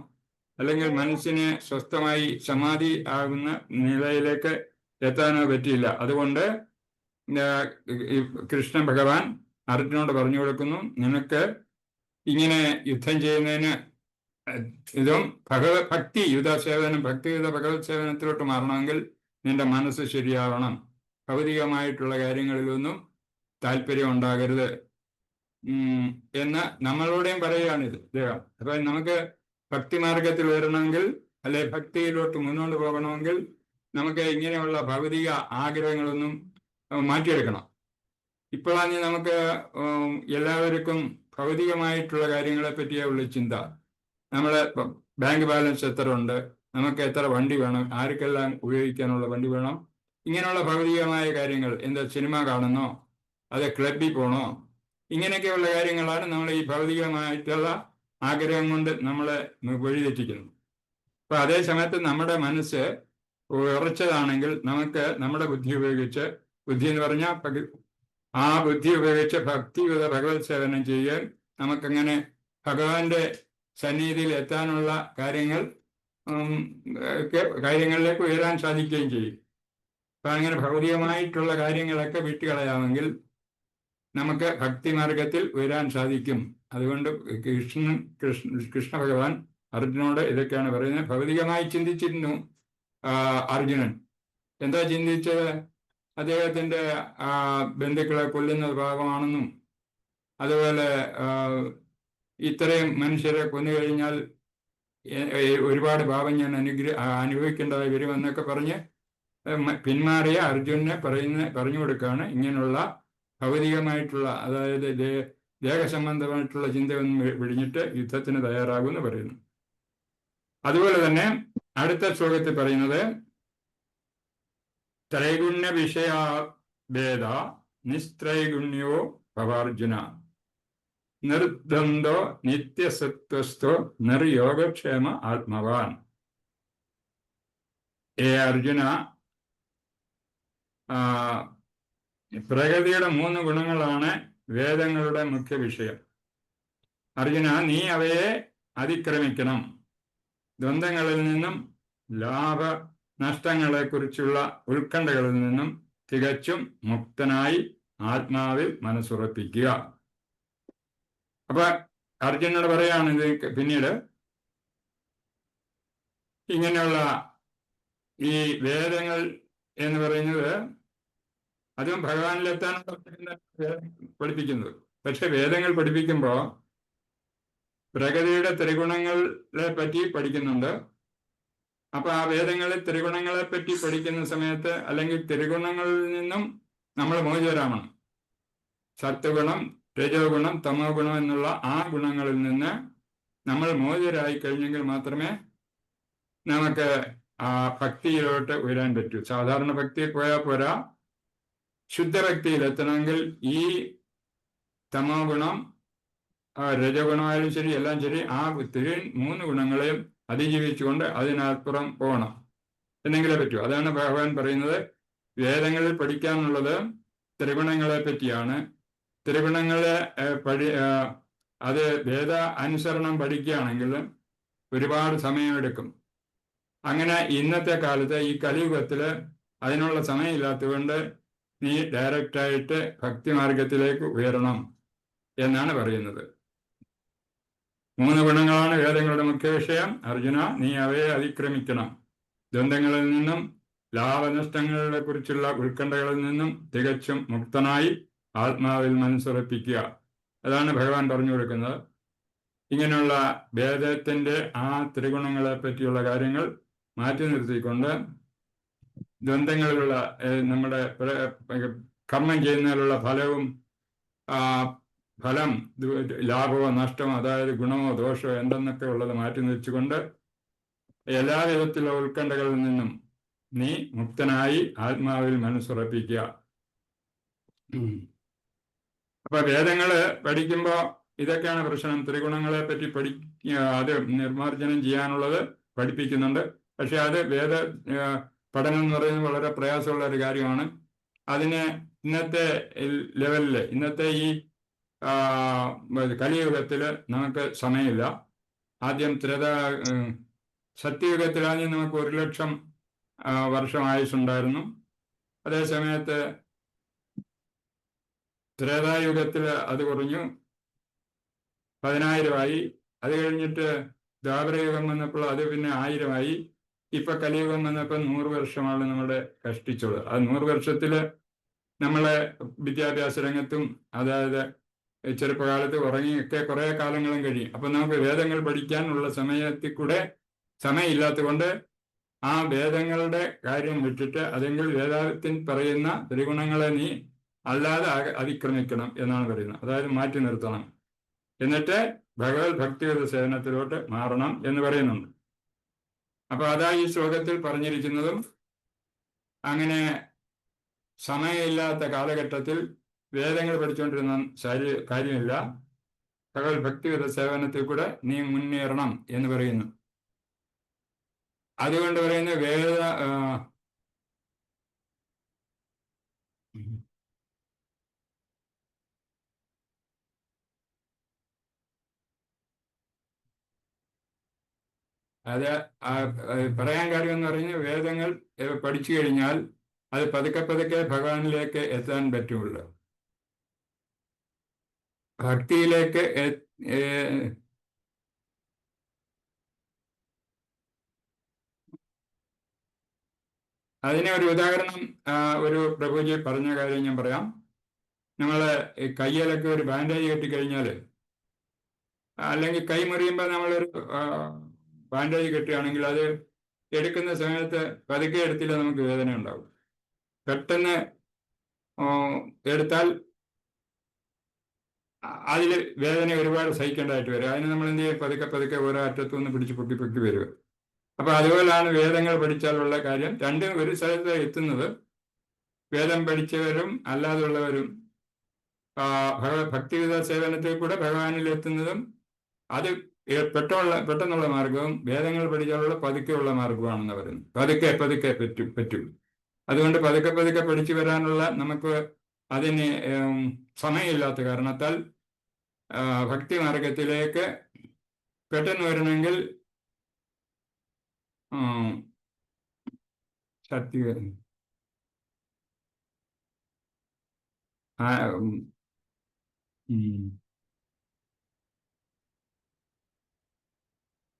അല്ലെങ്കിൽ മനസ്സിനെ സ്വസ്ഥമായി സമാധി ആകുന്ന നിലയിലേക്ക് എത്താനോ പറ്റിയില്ല. അതുകൊണ്ട് കൃഷ്ണ ഭഗവാൻ അർജുനോട് പറഞ്ഞു കൊടുക്കുന്നു, നിനക്ക് ഇങ്ങനെ യുദ്ധം ചെയ്യുന്നതിന് ഇതും ഭക്തിയുത ഭഗവത് സേവനത്തിലോട്ട് മാറണമെങ്കിൽ നിന്റെ മനസ്സ് ശരിയാവണം. ഭൗതികമായിട്ടുള്ള കാര്യങ്ങളിലൊന്നും താല്പര്യം ഉണ്ടാകരുത് എന്ന് നമ്മളോടെയും പറയുകയാണിത് ഇദ്ദേഹം. അപ്പൊ നമുക്ക് ഭക്തിമാർഗത്തിൽ വരണമെങ്കിൽ അല്ലെ ഭക്തിയിലോട്ട് മുന്നോട്ട് പോകണമെങ്കിൽ നമുക്ക് ഇങ്ങനെയുള്ള ഭൗതിക ആഗ്രഹങ്ങളൊന്നും മാറ്റിയെടുക്കണം. ഇപ്പോഴാണ് നമുക്ക് എല്ലാവർക്കും ഭൗതികമായിട്ടുള്ള കാര്യങ്ങളെ പറ്റിയുള്ള ചിന്ത. നമ്മളെ ബാങ്ക് ബാലൻസ് എത്ര ഉണ്ട്, നമുക്ക് എത്ര വണ്ടി വേണം, ആർക്കെല്ലാം ഉപയോഗിക്കാനുള്ള വണ്ടി വേണം, ഇങ്ങനെയുള്ള ഭൗതികമായ കാര്യങ്ങൾ. എന്താ സിനിമ കാണുന്നോ, അത് ക്ലബിൽ പോകണോ, ഇങ്ങനെയൊക്കെയുള്ള കാര്യങ്ങളാണ് നമ്മൾ ഈ ഭൗതികമായിട്ടുള്ള ആഗ്രഹം കൊണ്ട് നമ്മളെ വഴിതെറ്റിക്കുന്നത്. അപ്പൊ അതേ സമയത്ത് നമ്മുടെ മനസ്സ് ഉറച്ചതാണെങ്കിൽ നമുക്ക് നമ്മുടെ ബുദ്ധി എന്ന് പറഞ്ഞാൽ ആ ബുദ്ധി ഉപയോഗിച്ച് ഭക്തിയുത ഭഗവത് സേവനം ചെയ്യാൻ നമുക്കങ്ങനെ ഭഗവാന്റെ സന്നിധിയിൽ എത്താനുള്ള കാര്യങ്ങളിലേക്ക് ഉയരാൻ സാധിക്കുകയും ചെയ്യും. അപ്പൊ അങ്ങനെ ഭൗതികമായിട്ടുള്ള കാര്യങ്ങളൊക്കെ വിട്ടുകളയാമെങ്കിൽ നമുക്ക് ഭക്തിമാർഗത്തിൽ ഉയരാൻ സാധിക്കും. അതുകൊണ്ട് കൃഷ്ണ ഭഗവാൻ അർജുനോട് ഇതൊക്കെയാണ് പറയുന്നത്. ഭൗതികമായി ചിന്തിച്ചിരുന്നു അർജുനൻ. എന്താ ചിന്തിച്ചത്? അദ്ദേഹത്തിൻ്റെ ബന്ധുക്കളെ കൊല്ലുന്ന ഭാഗമാണെന്നും അതുപോലെ ഇത്രയും മനുഷ്യരെ കൊന്നുകഴിഞ്ഞാൽ ഒരുപാട് പാപം ഞാൻ അനുഭവിക്കേണ്ടതായി വരുമെന്നൊക്കെ പറഞ്ഞ് പിന്മാറിയ അർജുനനെ പറഞ്ഞു കൊടുക്കുകയാണ് ഇങ്ങനെയുള്ള ഭൗതികമായിട്ടുള്ള, അതായത് ദേഹസംബന്ധമായിട്ടുള്ള ചിന്തയൊന്നും വിടിഞ്ഞിട്ട് യുദ്ധത്തിന് തയ്യാറാകുമെന്ന് പറയുന്നു. അതുപോലെ തന്നെ അടുത്ത ശ്ലോകത്തിൽ പറയുന്നത് ത്രൈഗുണ്യ വിഷയാഭേദ നിസ്ത്രൈഗുണ്യോ ഭവാർജുന നിർദ്വന്ദ്വോ നിത്യസത്വസ്ഥോ നിർയോഗക്ഷേമ ആത്മവാൻ. അർജുന, പ്രകൃതിയുടെ 3 ഗുണങ്ങളാണ് വേദങ്ങളുടെ മുഖ്യ വിഷയം. അർജുന, നീ അവയെ അതിക്രമിക്കണം. ദ്വന്ദ്ങ്ങളിൽ നിന്നും ലാഭ നഷ്ടങ്ങളെക്കുറിച്ചുള്ള ഉത്കണ്ഠകളിൽ നിന്നും തികച്ചും മുക്തനായി ആത്മാവിൽ മനസ്സുറപ്പിക്കുക. അപ്പൊ അർജുനോട് പറയാണ് ഇത് പിന്നീട് ഇങ്ങനെയുള്ള ഈ വേദങ്ങൾ എന്ന് പറയുന്നത് അതും ഭഗവാനിലെത്താനുള്ള പഠിപ്പിക്കുന്നത്. പക്ഷെ വേദങ്ങൾ പഠിപ്പിക്കുമ്പോൾ പ്രകൃതിയുടെ ത്രിഗുണങ്ങളെ പറ്റി പഠിക്കുന്നുണ്ട്. അപ്പൊ ആ വേദങ്ങളിൽ ത്രിഗുണങ്ങളെ പറ്റി പഠിക്കുന്ന സമയത്ത് അല്ലെങ്കിൽ ത്രിഗുണങ്ങളിൽ നിന്നും നമ്മൾ മോചിതരാമണം. സത്വഗുണം, രജോ ഗുണം, തമോ ഗുണം എന്നുള്ള ആ ഗുണങ്ങളിൽ നിന്ന് നമ്മൾ മോചിതരായി കഴിഞ്ഞെങ്കിൽ മാത്രമേ നമുക്ക് ആ ഭക്തിയിലോട്ട് ഉയരാൻ പറ്റൂ. സാധാരണ ഭക്തിയിൽ പോയാൽ പോരാ, ശുദ്ധഭക്തിയിൽ എത്തണമെങ്കിൽ ഈ തമോ ഗുണം, രജഗുണമായാലും ശരി, എല്ലാം ശരി, ആ 3 ഗുണങ്ങളെയും അതിജീവിച്ചുകൊണ്ട് അതിനപ്പുറം പോകണം, എന്നെങ്കിലേ പറ്റൂ. അതാണ് ഭഗവാൻ പറയുന്നത്, വേദങ്ങളിൽ പഠിക്കാനുള്ളത് ത്രിഗുണങ്ങളെ പറ്റിയാണ്. ത്രിഗുണങ്ങളെ അത് വേദ അനുസരണം പഠിക്കുകയാണെങ്കിൽ ഒരുപാട് സമയമെടുക്കും. അങ്ങനെ ഇന്നത്തെ കാലത്ത് ഈ കലിയുഗത്തിൽ അതിനുള്ള സമയമില്ലാത്തതുകൊണ്ട് നീ ഡയറക്റ്റായിട്ട് ഭക്തിമാർഗത്തിലേക്ക് ഉയരണം എന്നാണ് പറയുന്നത്. 3 ഗുണങ്ങളാണ് വേദങ്ങളുടെ മുഖ്യ വിഷയം. അർജുന, നീ അവയെ അതിക്രമിക്കണം. ദ്വന്ദ്ങ്ങളിൽ നിന്നും ലാഭനഷ്ടങ്ങളെ കുറിച്ചുള്ള ഉത്കണ്ഠകളിൽ നിന്നും തികച്ചും മുക്തനായി ആത്മാവിൽ മനസ്സുറപ്പിക്കുക. അതാണ് ഭഗവാൻ പറഞ്ഞു കൊടുക്കുന്നത്. ഇങ്ങനെയുള്ള വേദത്തിന്റെ ആ ത്രിഗുണങ്ങളെ പറ്റിയുള്ള കാര്യങ്ങൾ മാറ്റി നിർത്തിക്കൊണ്ട് ദ്വന്ദ്ങ്ങളിലുള്ള നമ്മുടെ കർമ്മം ചെയ്യുന്നതിലുള്ള ഫലം ലാഭമോ നഷ്ടമോ, അതായത് ഗുണമോ ദോഷമോ എന്തെന്നൊക്കെ ഉള്ളത് മാറ്റി നിർത്തിക്കൊണ്ട് എല്ലാ വിധത്തിലുള്ള ഉത്കണ്ഠകളിൽ നിന്നും നീ മുക്തനായി ആത്മാവിൽ മനസ്സുറപ്പിക്കുക. അപ്പൊ വേദങ്ങള് പഠിക്കുമ്പോൾ ഇതൊക്കെയാണ് പ്രശ്നം. ത്രിഗുണങ്ങളെ പറ്റി അത് നിർമ്മാർജ്ജനം ചെയ്യാനുള്ളത് പഠിപ്പിക്കുന്നുണ്ട്. പക്ഷെ അത് വേദ പഠനം എന്ന് പറയുന്നത് വളരെ പ്രയാസമുള്ള ഒരു കാര്യമാണ്. അതിന് ഇന്നത്തെ ലെവലിൽ, ഇന്നത്തെ ഈ കലിയുഗത്തിൽ നമുക്ക് സമയമില്ല. ആദ്യം സത്യയുഗത്തിലാദ്യം നമുക്ക് 1,00,000 വർഷം ആയുസ്സുണ്ടായിരുന്നു. അതേ സമയത്ത് ത്രേതായുഗത്തിൽ അത് കുറഞ്ഞു 10,000 അത് കഴിഞ്ഞിട്ട് ദ്വാപരയുഗം വന്നപ്പോൾ അത് പിന്നെ 1000 ഇപ്പൊ കലിയുഗം വന്നപ്പോൾ 100 വർഷമാണ് നമ്മുടെ കഷ്ടിച്ചത്. ആ 100 വർഷത്തിൽ നമ്മളെ വിദ്യാഭ്യാസ രംഗത്തും, അതായത് ചെറുപ്പകാലത്ത് ഉറങ്ങിയൊക്കെ കുറെ കാലങ്ങളും കഴിയും. അപ്പൊ നമുക്ക് വേദങ്ങൾ പഠിക്കാനുള്ള സമയത്തിൽ കൂടെ സമയമില്ലാത്തത് കൊണ്ട് ആ വേദങ്ങളുടെ കാര്യം വിട്ടിട്ട് അതെങ്കിൽ വേദത്തിൽ പറയുന്ന ത്രിഗുണങ്ങളെ നീ അല്ലാതെ അതിക്രമിക്കണം എന്നാണ് പറയുന്നത്. അതായത് മാറ്റി നിർത്തണം, എന്നിട്ട് ഭഗവത് ഭക്തിയുടെ സേവനത്തിലോട്ട് മാറണം എന്ന് പറയുന്നുണ്ട്. അപ്പൊ അതാ ഈ ശ്ലോകത്തിൽ പറഞ്ഞിരിക്കുന്നതും. അങ്ങനെ സമയമില്ലാത്ത കാലഘട്ടത്തിൽ വേദങ്ങൾ പഠിച്ചുകൊണ്ടിരുന്ന കാര്യമില്ല. ഭഗവത് ഭക്തിയുടെ സേവനത്തിൽ കൂടെ നീ മുന്നേറണം എന്ന് പറയുന്നു. അതുകൊണ്ട് പറയുന്ന അത് പറയാൻ കാര്യം എന്ന് പറഞ്ഞാൽ വേദങ്ങൾ പഠിച്ചു കഴിഞ്ഞാൽ അത് പതുക്കെ പതുക്കെ ഭഗവാനിലേക്ക് എത്താൻ പറ്റുള്ളൂ. ഭക്തിയിലേക്ക് അതിനെ ഒരു ഉദാഹരണം ഒരു പ്രഭുജി പറഞ്ഞ കാര്യം ഞാൻ പറയാം. നമ്മള് കയ്യിലൊക്കെ ഒരു ബാൻഡേജ് കെട്ടിക്കഴിഞ്ഞാൽ, അല്ലെങ്കിൽ കൈ മുറിയുമ്പോൾ നമ്മളൊരു ബാൻഡേജ് കെട്ടുകയാണെങ്കിൽ അത് എടുക്കുന്ന സമയത്ത് പതുക്കെ എടുത്തില്ല നമുക്ക് വേദന ഉണ്ടാവും. പെട്ടെന്ന് എടുത്താൽ അതിൽ വേദന ഒരുപാട് സഹിക്കേണ്ടതായിട്ട് വരും. അതിന് നമ്മൾ എന്ത് ചെയ്യും? പതുക്കെ പതുക്കെ ഓരോ അറ്റത്തുനിന്ന് പിടിച്ച് പൊക്കി പൊക്കി വരിക. അപ്പൊ അതുപോലെയാണ് വേദങ്ങൾ പഠിച്ചാലുള്ള കാര്യം. രണ്ടും ഒരു സ്ഥലത്ത് എത്തുന്നത്. വേദം പഠിച്ചവരും അല്ലാതുള്ളവരും ഭക്തിവിധ സേവനത്തിൽ കൂടെ ഭഗവാനിൽ എത്തുന്നതും അത് പെട്ടെന്നുള്ള മാർഗവും വേദങ്ങൾ പഠിച്ചാലുള്ള പതുക്കെയുള്ള മാർഗമാണെന്ന് പറയുന്നത്. പതുക്കെ പതുക്കെ പറ്റും. അതുകൊണ്ട് പതുക്കെ പതുക്കെ പഠിച്ചു വരാനുള്ള നമുക്ക് അതിന് സമയമില്ലാത്ത കാരണത്താൽ ഭക്തി മാർഗത്തിലേക്ക് പെട്ടെന്ന് വരണമെങ്കിൽ സത്യ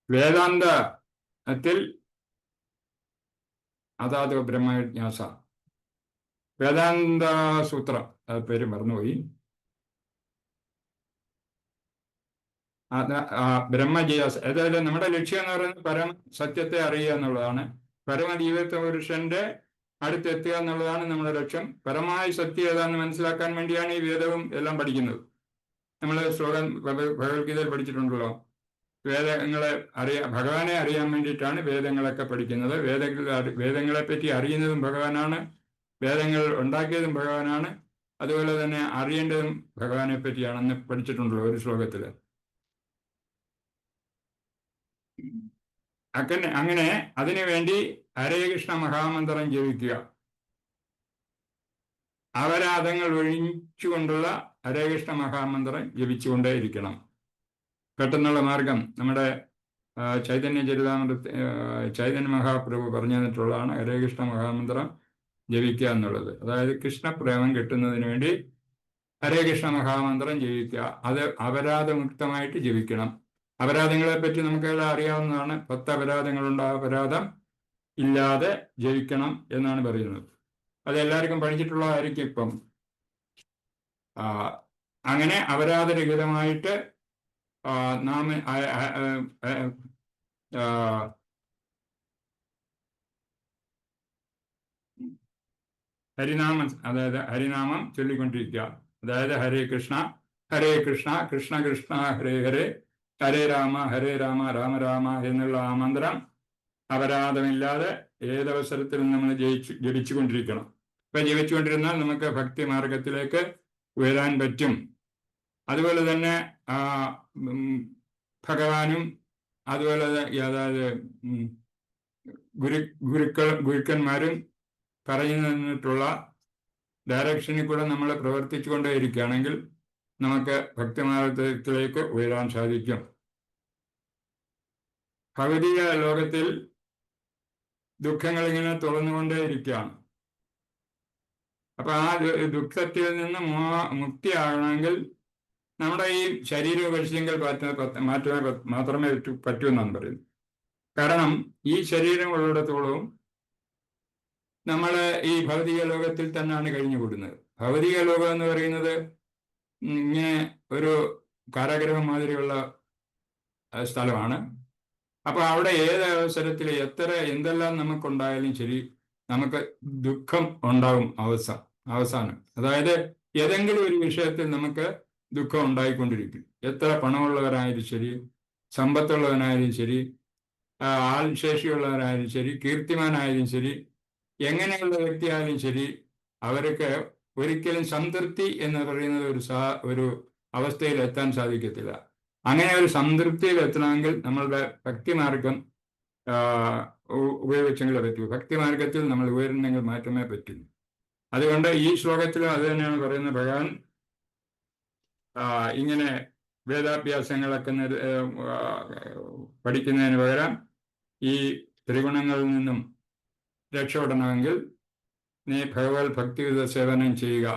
വേദാന്തത്തിൽ അതാത് ബ്രഹ്മജിജ്ഞാസ വേദാന്ത സൂത്രം പേര് മറന്നുപോയി. ബ്രഹ്മജിജ്ഞാസ അതായത് നമ്മുടെ ലക്ഷ്യം എന്ന് പറയുന്നത് പരമ സത്യത്തെ അറിയുക എന്നുള്ളതാണ്. പരമജീവിത പുരുഷന്റെ അടുത്തെത്തുക എന്നുള്ളതാണ് നമ്മുടെ ലക്ഷ്യം. പരമായ സത്യം ഏതാണെന്ന് മനസ്സിലാക്കാൻ വേണ്ടിയാണ് ഈ വേദവും എല്ലാം പഠിക്കുന്നത്. നമ്മൾ ശ്ലോകം ഭഗവത്ഗീതയിൽ പഠിച്ചിട്ടുണ്ടല്ലോ, വേദങ്ങളെ ഭഗവാനെ അറിയാൻ വേണ്ടിയിട്ടാണ് വേദങ്ങളൊക്കെ പഠിക്കുന്നത്. വേദങ്ങളെ പറ്റി അറിയുന്നതും ഭഗവാനാണ്, വേദങ്ങൾ ഉണ്ടാക്കിയതും ഭഗവാനാണ്, അതുപോലെ തന്നെ അറിയേണ്ടതും ഭഗവാനെ പറ്റിയാണെന്ന് പഠിച്ചിട്ടുണ്ടല്ലോ ഒരു ശ്ലോകത്തിൽ. അങ്ങനെ അതിനുവേണ്ടി ഹരേ കൃഷ്ണ മഹാമന്ത്രം ജപിക്കുക, അപരാധങ്ങൾ ഒഴിച്ചുകൊണ്ടുള്ള ഹരേ കൃഷ്ണ മഹാമന്ത്രം ജപിച്ചുകൊണ്ടേയിരിക്കണം. പെട്ടെന്നുള്ള മാർഗം നമ്മുടെ ചൈതന്യ മഹാപ്രഭു പറഞ്ഞു തന്നിട്ടുള്ളതാണ് ഹരേ കൃഷ്ണ മഹാമന്ത്രം ജപിക്കുക എന്നുള്ളത്. അതായത് കൃഷ്ണപ്രേമം കിട്ടുന്നതിന് വേണ്ടി ഹരേ കൃഷ്ണ മഹാമന്ത്രം ജപിക്കുക. അത് അപരാധമുക്തമായിട്ട് ജപിക്കണം. അപരാധങ്ങളെ പറ്റി നമുക്കെല്ലാം അറിയാവുന്നതാണ്. 10 അപരാധങ്ങളുണ്ട്. ആ അപരാധം ഇല്ലാതെ ജപിക്കണം എന്നാണ് പറയുന്നത്. അത് എല്ലാവർക്കും പഠിച്ചിട്ടുള്ളതായിരിക്കും ഇപ്പം. അങ്ങനെ അപരാധരഹിതമായിട്ട് നാം ഹരിനാമം, അതായത് ഹരിനാമം ചൊല്ലിക്കൊണ്ടിരിക്കുക. അതായത് ഹരേ കൃഷ്ണ കൃഷ്ണ കൃഷ്ണ ഹരേ ഹരേ ഹരേ രാമ രാമ രാമ എന്നുള്ള ആ മന്ത്രം അപരാധമില്ലാതെ ഏതവസരത്തിലും നമ്മൾ ജപിച്ചുകൊണ്ടിരിക്കണം. ഇപ്പം ജപിച്ചുകൊണ്ടിരുന്നാൽ നമുക്ക് ഭക്തി മാർഗത്തിലേക്ക് ഉയരാൻ പറ്റും. അതുപോലെ തന്നെ ഭഗവാനും അതുപോലെ അതായത് ഗുരുക്കന്മാരും പറഞ്ഞു തന്നിട്ടുള്ള ഡയറക്ഷനിൽ കൂടെ നമ്മൾ പ്രവർത്തിച്ചു കൊണ്ടേയിരിക്കുകയാണെങ്കിൽ നമുക്ക് ഭക്തിമാർഗത്തിലേക്ക് ഉയരാൻ സാധിക്കും. ഭൗതിക ലോകത്തിൽ ദുഃഖങ്ങൾ ഇങ്ങനെ തുറന്നുകൊണ്ടേയിരിക്കുകയാണ്. അപ്പൊ ആ ദുഃഖത്തിൽ നിന്ന് മുക്തിയാകണമെങ്കിൽ നമ്മുടെ ഈ ശരീരം ഉപേക്ഷിച്ചെങ്കിൽ മാത്രമേ പറ്റൂ എന്നാണ് പറയുന്നത്. കാരണം ഈ ശരീരം ഉള്ളിടത്തോളവും നമ്മൾ ഈ ഭൗതിക ലോകത്തിൽ തന്നെയാണ് കഴിഞ്ഞുകൂടുന്നത്. ഭൗതിക ലോകം എന്ന് പറയുന്നത് ഇങ്ങനെ ഒരു കാരാഗ്രഹം മാതിരിയുള്ള സ്ഥലമാണ്. അപ്പൊ അവിടെ ഏത് അവസരത്തിൽ എന്തെല്ലാം നമുക്കുണ്ടായാലും ശരി, നമുക്ക് ദുഃഖം ഉണ്ടാകും അവസാനം. അതായത് ഏതെങ്കിലും ഒരു വിഷയത്തിൽ നമുക്ക് ദുഃഖം ഉണ്ടായിക്കൊണ്ടിരിക്കും. എത്ര പണമുള്ളവരായാലും ശരി, സമ്പത്തുള്ളവനായാലും ശരി, ആൾ ശേഷിയുള്ളവരായാലും ശരി, കീർത്തിമാനായാലും ശരി, എങ്ങനെയുള്ള വ്യക്തിയായാലും ശരി, അവർക്ക് ഒരിക്കലും സംതൃപ്തി എന്ന് പറയുന്നത് ഒരു അവസ്ഥയിൽ എത്താൻ സാധിക്കത്തില്ല. അങ്ങനെ ഒരു സംതൃപ്തിയിൽ എത്തണമെങ്കിൽ നമ്മളുടെ ഭക്തിമാർഗം ഉപയോഗിച്ചെങ്കിലേ പറ്റൂ. ഭക്തിമാർഗത്തിൽ നമ്മൾ ഉയരുന്നെങ്കിൽ മാത്രമേ പറ്റൂ. അതുകൊണ്ട് ഈ ശ്ലോകത്തിലും അത് തന്നെയാണ് പറയുന്നത്. ഭഗവാൻ ഇങ്ങനെ വേദാഭ്യാസങ്ങളൊക്കെ പഠിക്കുന്നതിന് പകരം ഈ ത്രിഗുണങ്ങളിൽ നിന്നും രക്ഷപ്പെടണമെങ്കിൽ നീ ഭഗവത് ഭക്തിയുത സേവനം ചെയ്യുക.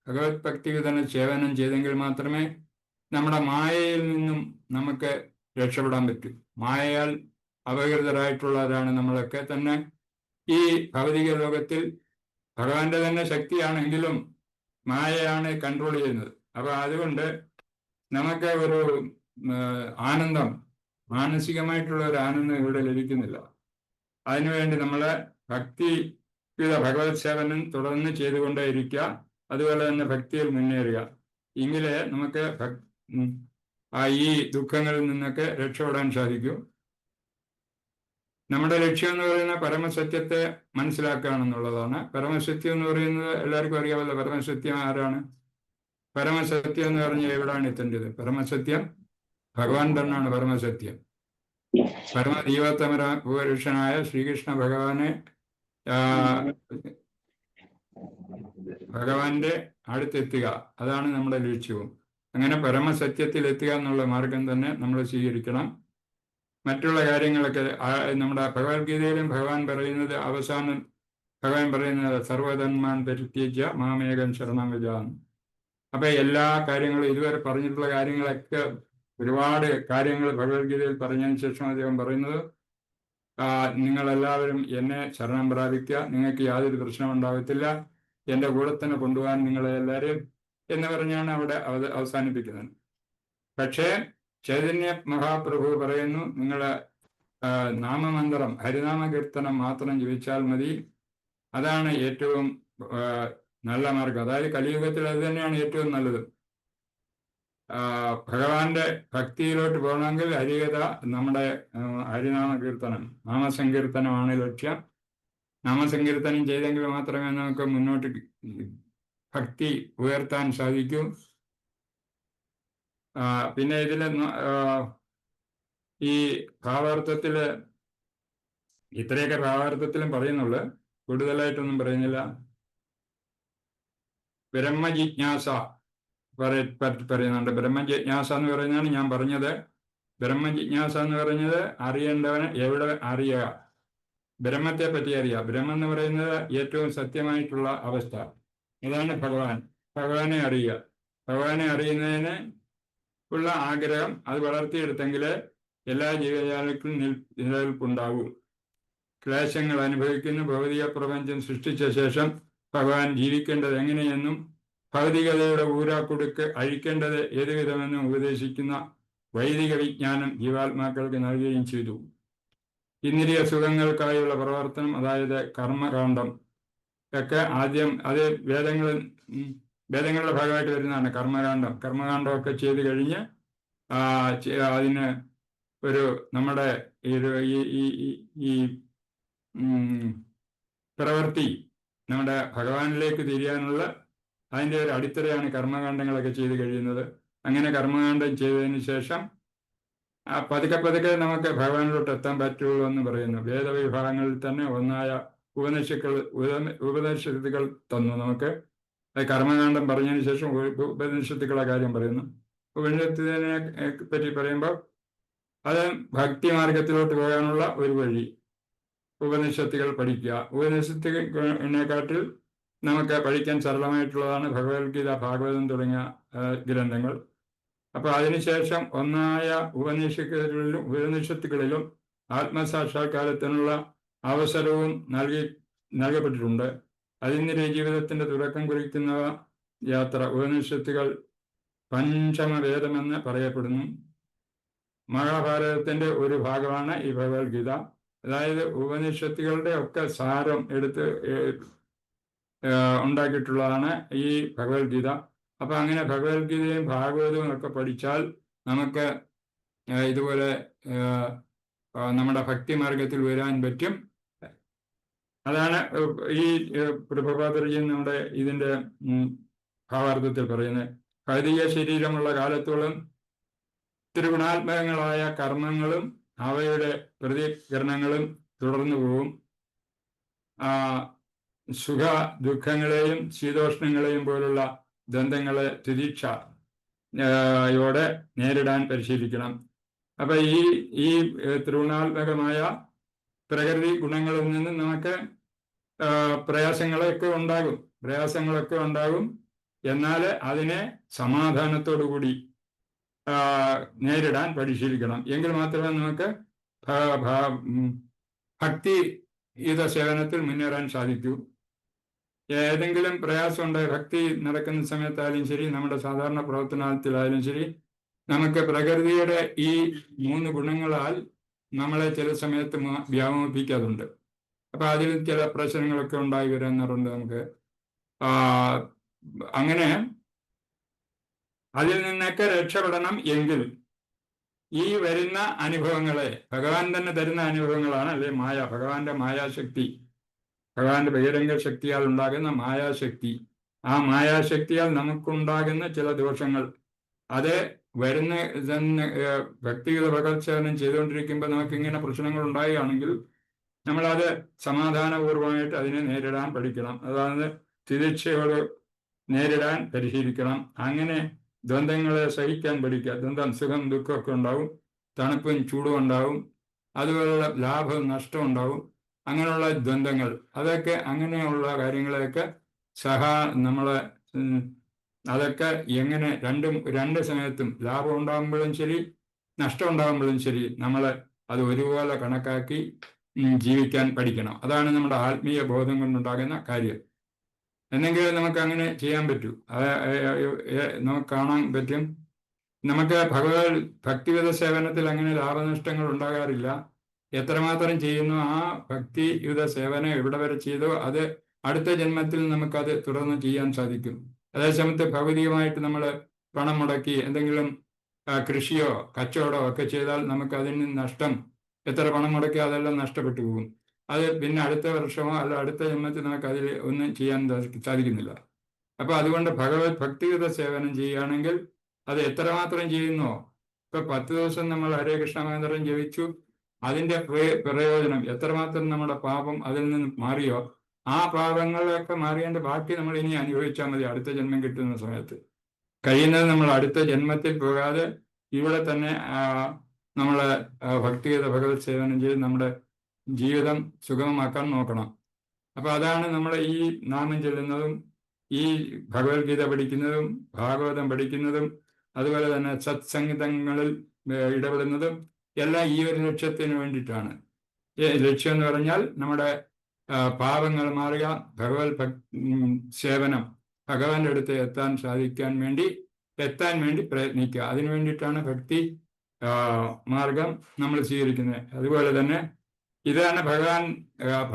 ഭഗവത് ഭക്തിയുത സേവനം ചെയ്തെങ്കിൽ മാത്രമേ നമ്മുടെ മായയിൽ നിന്നും നമുക്ക് രക്ഷപ്പെടാൻ പറ്റൂ. മായയാൽ അപകൃതരായിട്ടുള്ളവരാണ് നമ്മളൊക്കെ തന്നെ. ഈ ഭൗതിക ലോകത്തിൽ ഭഗവാന്റെ തന്നെ ശക്തിയാണെങ്കിലും മായയാണ് കൺട്രോൾ ചെയ്യുന്നത്. അപ്പൊ അതുകൊണ്ട് നമുക്ക് ഒരു ആനന്ദം, മാനസികമായിട്ടുള്ള ഒരു ആനന്ദം ഇവിടെ ലഭിക്കുന്നില്ല. അതിനുവേണ്ടി നമ്മളെ ഭഗവത് സേവനം തുടർന്ന് ചെയ്തുകൊണ്ടേയിരിക്കുക. അതുപോലെ തന്നെ ഭക്തിയിൽ മുന്നേറുക. എങ്കിലേ നമുക്ക് ഈ ദുഃഖങ്ങളിൽ നിന്നൊക്കെ രക്ഷപ്പെടാൻ സാധിക്കും. നമ്മുടെ ലക്ഷ്യം എന്ന് പറയുന്ന പരമസത്യത്തെ മനസ്സിലാക്കുകയാണെന്നുള്ളതാണ്. പരമസത്യം എന്ന് പറയുന്നത് എല്ലാവർക്കും അറിയാമല്ലോ. പരമസത്യം ആരാണ്? പരമസത്യം എന്ന് പറഞ്ഞാൽ എവിടെയാണ് എത്തേണ്ടത്? പരമസത്യം ഭഗവാൻ തന്നെയാണ് പരമസത്യം. പരമദൈവോത്തമ പുരുഷനായ ശ്രീകൃഷ്ണ ഭഗവാനെ ഭഗവാന്റെ അടുത്തെത്തുക, അതാണ് നമ്മുടെ ലക്ഷ്യവും. അങ്ങനെ പരമസത്യത്തിൽ എത്തുക എന്നുള്ള മാർഗം തന്നെ നമ്മൾ സ്വീകരിക്കണം. മറ്റുള്ള കാര്യങ്ങളൊക്കെ നമ്മുടെ ഭഗവത്ഗീതയിലും ഭഗവാൻ പറയുന്നത്, അവസാനം ഭഗവാൻ പറയുന്നത് സർവധന്മാൻ പരിത്യജ്യ മാമേകം ശരണം വ്രജാമി. അപ്പൊ എല്ലാ കാര്യങ്ങളും ഇതുവരെ പറഞ്ഞിട്ടുള്ള കാര്യങ്ങളൊക്കെ, ഒരുപാട് കാര്യങ്ങൾ ഭഗവത്ഗീതയിൽ പറഞ്ഞതിന് ശേഷം അദ്ദേഹം പറയുന്നത്, നിങ്ങളെല്ലാവരും എന്നെ ശരണം പ്രാപിക്കുക, നിങ്ങൾക്ക് യാതൊരു പ്രശ്നം ഉണ്ടാകത്തില്ല, എൻ്റെ കൂടെ തന്നെ കൊണ്ടുപോകാൻ നിങ്ങളെ എല്ലാവരും എന്ന് പറഞ്ഞാണ് അവിടെ അവസാനിപ്പിക്കുന്നത്. പക്ഷേ ചൈതന്യ മഹാപ്രഭു പറയുന്നു, നിങ്ങളെ നാമമന്ത്രം ഹരിനാമ കീർത്തനം മാത്രം ജപിച്ചാൽ മതി, അതാണ് ഏറ്റവും നല്ല മാർഗം. അതായത് കലിയുഗത്തിൽ അത് തന്നെയാണ് ഏറ്റവും നല്ലത്. ഭഗവാന്റെ ഭക്തിയിലോട്ട് പോകണമെങ്കിൽ ഹരികഥ, നമ്മുടെ ഹരിനാമ കീർത്തനം, നാമസങ്കീർത്തനമാണ് ലക്ഷ്യം. നാമസങ്കീർത്തനം ചെയ്തെങ്കിൽ മാത്രമേ നമുക്ക് മുന്നോട്ട് ഭക്തി ഉയർത്താൻ സാധിക്കൂ. പിന്നെ ഇതിൽ ഈ ഭാവാർത്ഥത്തില് ഇത്രയൊക്കെ ഭാവാർത്ഥത്തിലും പറയുന്നുള്ളു, കൂടുതലായിട്ടൊന്നും പറയുന്നില്ല. ബ്രഹ്മജിജ്ഞാസ പറയുന്നുണ്ട്. ബ്രഹ്മജിജ്ഞാസ എന്ന് പറയുന്നതാണ് ഞാൻ പറഞ്ഞത്. ബ്രഹ്മജിജ്ഞാസ എന്ന് പറഞ്ഞത് അറിയേണ്ടവന് എവിടെ അറിയുക, ബ്രഹ്മത്തെ പറ്റി അറിയുക. ബ്രഹ്മം എന്ന് പറയുന്നത് ഏറ്റവും സത്യമായിട്ടുള്ള അവസ്ഥ, ഇതാണ് ഭഗവാൻ. ഭഗവാനെ അറിയുക. ഭഗവാനെ അറിയുന്നതിന് ഉള്ള ആഗ്രഹം അത് വളർത്തിയെടുത്തെങ്കിൽ എല്ലാ ജീവജാലങ്ങൾക്കും നിലനിൽപ്പുണ്ടാവും. ക്ലേശങ്ങൾ അനുഭവിക്കുന്ന ഭൗതിക പ്രപഞ്ചം സൃഷ്ടിച്ച ശേഷം ഭഗവാൻ ജീവിക്കേണ്ടത് എങ്ങനെയെന്നും ഭൗതികതയുടെ ഊരാക്കുടുക്ക് അഴിക്കേണ്ടത് ഏതുവിധമെന്നും ഉപദേശിക്കുന്ന വൈദിക വിജ്ഞാനം ജീവാത്മാക്കൾക്ക് നൽകുകയും ചെയ്തു. ഇന്ദ്രിയ സുഖങ്ങൾക്കായുള്ള പ്രവർത്തനം, അതായത് കർമ്മകാന്ഡം ഒക്കെ ആദ്യം അത് വേദങ്ങളുടെ ഭാഗമായിട്ട് വരുന്നതാണ് കർമ്മകാന്ഡം. കർമ്മകാന്ഡമൊക്കെ ചെയ്ത് കഴിഞ്ഞ് അതിന് ഒരു നമ്മുടെ ഈ പ്രവൃത്തി നമ്മുടെ ഭഗവാനിലേക്ക് തിരിയാനുള്ള അതിൻ്റെ ഒരു അടിത്തറയാണ് കർമ്മകാന്ഡങ്ങളൊക്കെ ചെയ്ത് കഴിയുന്നത്. അങ്ങനെ കർമ്മകാന്ഡം ചെയ്തതിന് ശേഷം പതുക്കെ പതുക്കെ നമുക്ക് ഭഗവാനിലോട്ട് എത്താൻ പറ്റുള്ളൂ എന്ന് പറയുന്നു. വേദവിഭാഗങ്ങളിൽ തന്നെ ഒന്നായ ഉപനിഷത്തുകൾ തന്നു നമുക്ക്. കർമ്മകാന്ഡം പറഞ്ഞതിന് ശേഷം ഉപനിഷത്തുക്കളുടെ കാര്യം പറയുന്നു. ഉപനിഷത്തിനെ പറ്റി പറയുമ്പോൾ അത് ഭക്തി മാർഗത്തിലോട്ട് പോകാനുള്ള ഒരു വഴി. ഉപനിഷത്തുകൾ പഠിക്കുക. ഉപനിഷത്തിനെക്കാട്ടിൽ നമുക്ക് പഠിക്കാൻ സരളമായിട്ടുള്ളതാണ് ഭഗവത്ഗീത, ഭാഗവതം തുടങ്ങിയ ഗ്രന്ഥങ്ങൾ. അപ്പൊ അതിനുശേഷം ഒന്നായ ഉപനിഷത്തുകളിലും ആത്മസാക്ഷാത്കാരത്തിനുള്ള അവസരവും നൽകപ്പെട്ടിട്ടുണ്ട്. അതിൻ്റെ ജീവിതത്തിന്റെ തുടക്കം കുറിക്കുന്ന യാത്ര ഉപനിഷത്തുകൾ പഞ്ചമവേദമെന്ന് പറയപ്പെടുന്നു. മഹാഭാരതത്തിന്റെ ഒരു ഭാഗമാണ് ഈ ഭഗവത്ഗീത. അതായത് ഉപനിഷത്തുകളുടെ ഒക്കെ സാരം എടുത്ത് ഉണ്ടാക്കിയിട്ടുള്ളതാണ് ഈ ഭഗവത്ഗീത. അപ്പൊ അങ്ങനെ ഭഗവത്ഗീതയും ഭാഗവതവും ഒക്കെ പഠിച്ചാൽ നമുക്ക് ഇതുപോലെ നമ്മുടെ ഭക്തിമാർഗത്തിൽ വരാൻ പറ്റും. അതാണ് ഈ പ്രഭുപാദർജി നമ്മുടെ ഇതിന്റെ ഭാവാർത്ഥത്തിൽ പറയുന്നത്. ഭൗതിക ശരീരമുള്ള കാലത്തോളം ത്രിഗുണാത്മകങ്ങളായ കർമ്മങ്ങളും അവയുടെ പ്രതികരണങ്ങളും തുടർന്നു പോവും. സുഖ ദുഃഖങ്ങളെയും ശീതോഷ്ണങ്ങളെയും പോലുള്ള ദ്വന്ദ്ങ്ങളെ തിരീക്ഷയോടെ നേരിടാൻ പരിശീലിക്കണം. അപ്പൊ ഈ ത്രിഗുണാത്മകമായ പ്രകൃതി ഗുണങ്ങളിൽ നിന്ന് നമുക്ക് പ്രയാസങ്ങളൊക്കെ ഉണ്ടാകും. എന്നാൽ അതിനെ സമാധാനത്തോടുകൂടി നേരിടാൻ പരിശീലിക്കണം. എങ്കിൽ മാത്രമേ നമുക്ക് ഭക്തിയുത സേവനത്തിൽ മുന്നേറാൻ സാധിക്കൂ. ഏതെങ്കിലും പ്രയാസമുണ്ട് ഭക്തി നടക്കുന്ന സമയത്തായാലും ശരി, നമ്മുടെ സാധാരണ പ്രവർത്തനത്തിലായാലും ശരി, നമുക്ക് പ്രകൃതിയുടെ ഈ 3 ഗുണങ്ങളാൽ നമ്മളെ ചില സമയത്ത് വ്യാമോഹിപ്പിക്കാറുണ്ട്. അപ്പൊ അതിൽ ചില പ്രശ്നങ്ങളൊക്കെ ഉണ്ടായി വരാറുണ്ട് നമുക്ക്. അങ്ങനെ അതിൽ നിന്നൊക്കെ രക്ഷപ്പെടണം എങ്കിൽ ഈ വരുന്ന അനുഭവങ്ങളെ ഭഗവാൻ തന്നെ തരുന്ന അനുഭവങ്ങളാണ്, അല്ലെ മായ, ഭഗവാന്റെ മായാശക്തി, ഭഗവാന്റെ ബഹിരംഗ ശക്തിയാൽ ഉണ്ടാകുന്ന മായാശക്തി. ആ മായാശക്തിയാൽ നമുക്കുണ്ടാകുന്ന ചില ദോഷങ്ങൾ, അത് വരുന്ന വ്യക്തിഗത ഭഗവത്സേവനം ചെയ്തുകൊണ്ടിരിക്കുമ്പോൾ നമുക്കിങ്ങനെ പ്രശ്നങ്ങൾ ഉണ്ടാകുകയാണെങ്കിൽ നമ്മളത് സമാധാനപൂർവമായിട്ട് അതിനെ നേരിടാൻ പഠിക്കണം. അതായത് തിരച്ചയോട് നേരിടാൻ പരിശീലിക്കണം. അങ്ങനെ ദ്വന്ദ്ങ്ങളെ സഹിക്കാൻ പഠിക്കുക. ദ്വന്ദ്ം, സുഖം ദുഃഖമൊക്കെ ഉണ്ടാവും, തണുപ്പും ചൂടും ഉണ്ടാവും, അതുപോലുള്ള ലാഭവും നഷ്ടവും ഉണ്ടാവും. അങ്ങനെയുള്ള ദ്വന്ദ്ങ്ങൾ, അതൊക്കെ അങ്ങനെയുള്ള കാര്യങ്ങളെയൊക്കെ നമ്മളെ അതൊക്കെ എങ്ങനെ രണ്ട് സമയത്തും ലാഭം ഉണ്ടാകുമ്പോഴും ശരി നഷ്ടം ഉണ്ടാകുമ്പോഴും ശരി നമ്മൾ അത് ഒരുപോലെ കണക്കാക്കി ജീവിക്കാൻ പഠിക്കണം. അതാണ് നമ്മുടെ ആത്മീയ ബോധം കൊണ്ടുണ്ടാകുന്ന കാര്യം. എന്നെങ്കിലും നമുക്ക് അങ്ങനെ ചെയ്യാൻ പറ്റൂ. നമുക്ക് കാണാൻ പറ്റും. നമുക്ക് ഭക്തിഗത സേവനത്തിൽ അങ്ങനെ ലാഭനഷ്ടങ്ങൾ ഉണ്ടാകാറില്ല. എത്രമാത്രം ചെയ്യുന്നു ആ ഭക്തിയുത സേവനം എവിടെ വരെ ചെയ്തോ അത് അടുത്ത ജന്മത്തിൽ നമുക്കത് തുടർന്ന് ചെയ്യാൻ സാധിക്കും. അതേസമയത്ത് ഭൗതികമായിട്ട് നമ്മൾ പണം മുടക്കി എന്തെങ്കിലും കൃഷിയോ കച്ചവടമോ ഒക്കെ ചെയ്താൽ നമുക്ക് അതിന് നഷ്ടം, എത്ര പണം മുടക്കി അതെല്ലാം നഷ്ടപ്പെട്ടു പോകും. അത് പിന്നെ അടുത്ത വർഷമോ അല്ല അടുത്ത ജന്മത്തിൽ നമുക്ക് അതിൽ ഒന്നും ചെയ്യാൻ സാധിക്കുന്നില്ല. അപ്പൊ അതുകൊണ്ട് ഭക്തിയുത സേവനം ചെയ്യുകയാണെങ്കിൽ അത് എത്രമാത്രം ചെയ്യുന്നോ, ഇപ്പൊ 10 ദിവസം നമ്മൾ ഹരേ കൃഷ്ണ മന്ത്രം ജപിച്ചു, അതിന്റെ പ്രയോജനം എത്രമാത്രം നമ്മുടെ പാപം അതിൽ നിന്ന് മാറിയോ ആ പാപങ്ങളൊക്കെ മാറിയതിന്റെ ബാക്കി നമ്മൾ ഇനി അനുഭവിച്ചാൽ മതി അടുത്ത ജന്മം കിട്ടുന്ന സമയത്ത്. കഴിയുന്നത് നമ്മൾ അടുത്ത ജന്മത്തിൽ പോകാതെ ഇവിടെ തന്നെ നമ്മളെ ഭക്തിഗത ഭഗവത് സേവനം ചെയ്ത് നമ്മുടെ ജീവിതം സുഗമമാക്കാൻ നോക്കണം. അപ്പൊ അതാണ് നമ്മൾ ഈ നാമം ചൊല്ലുന്നതും ഈ ഭഗവത്ഗീത പഠിക്കുന്നതും ഭാഗവതം പഠിക്കുന്നതും അതുപോലെ തന്നെ സത്സംഗീതങ്ങളിൽ ഇടപെടുന്നതും എല്ലാം ഈ ഒരു ലക്ഷ്യത്തിന് വേണ്ടിയിട്ടാണ്. ലക്ഷ്യം എന്ന് പറഞ്ഞാൽ നമ്മുടെ പാപങ്ങൾ മാറുക, സേവനം, ഭഗവാന്റെ അടുത്ത് എത്താൻ വേണ്ടി പ്രയത്നിക്കുക. അതിനു വേണ്ടിയിട്ടാണ് ഭക്തി മാർഗം നമ്മൾ സ്വീകരിക്കുന്നത്. അതുപോലെ തന്നെ ഇതാണ്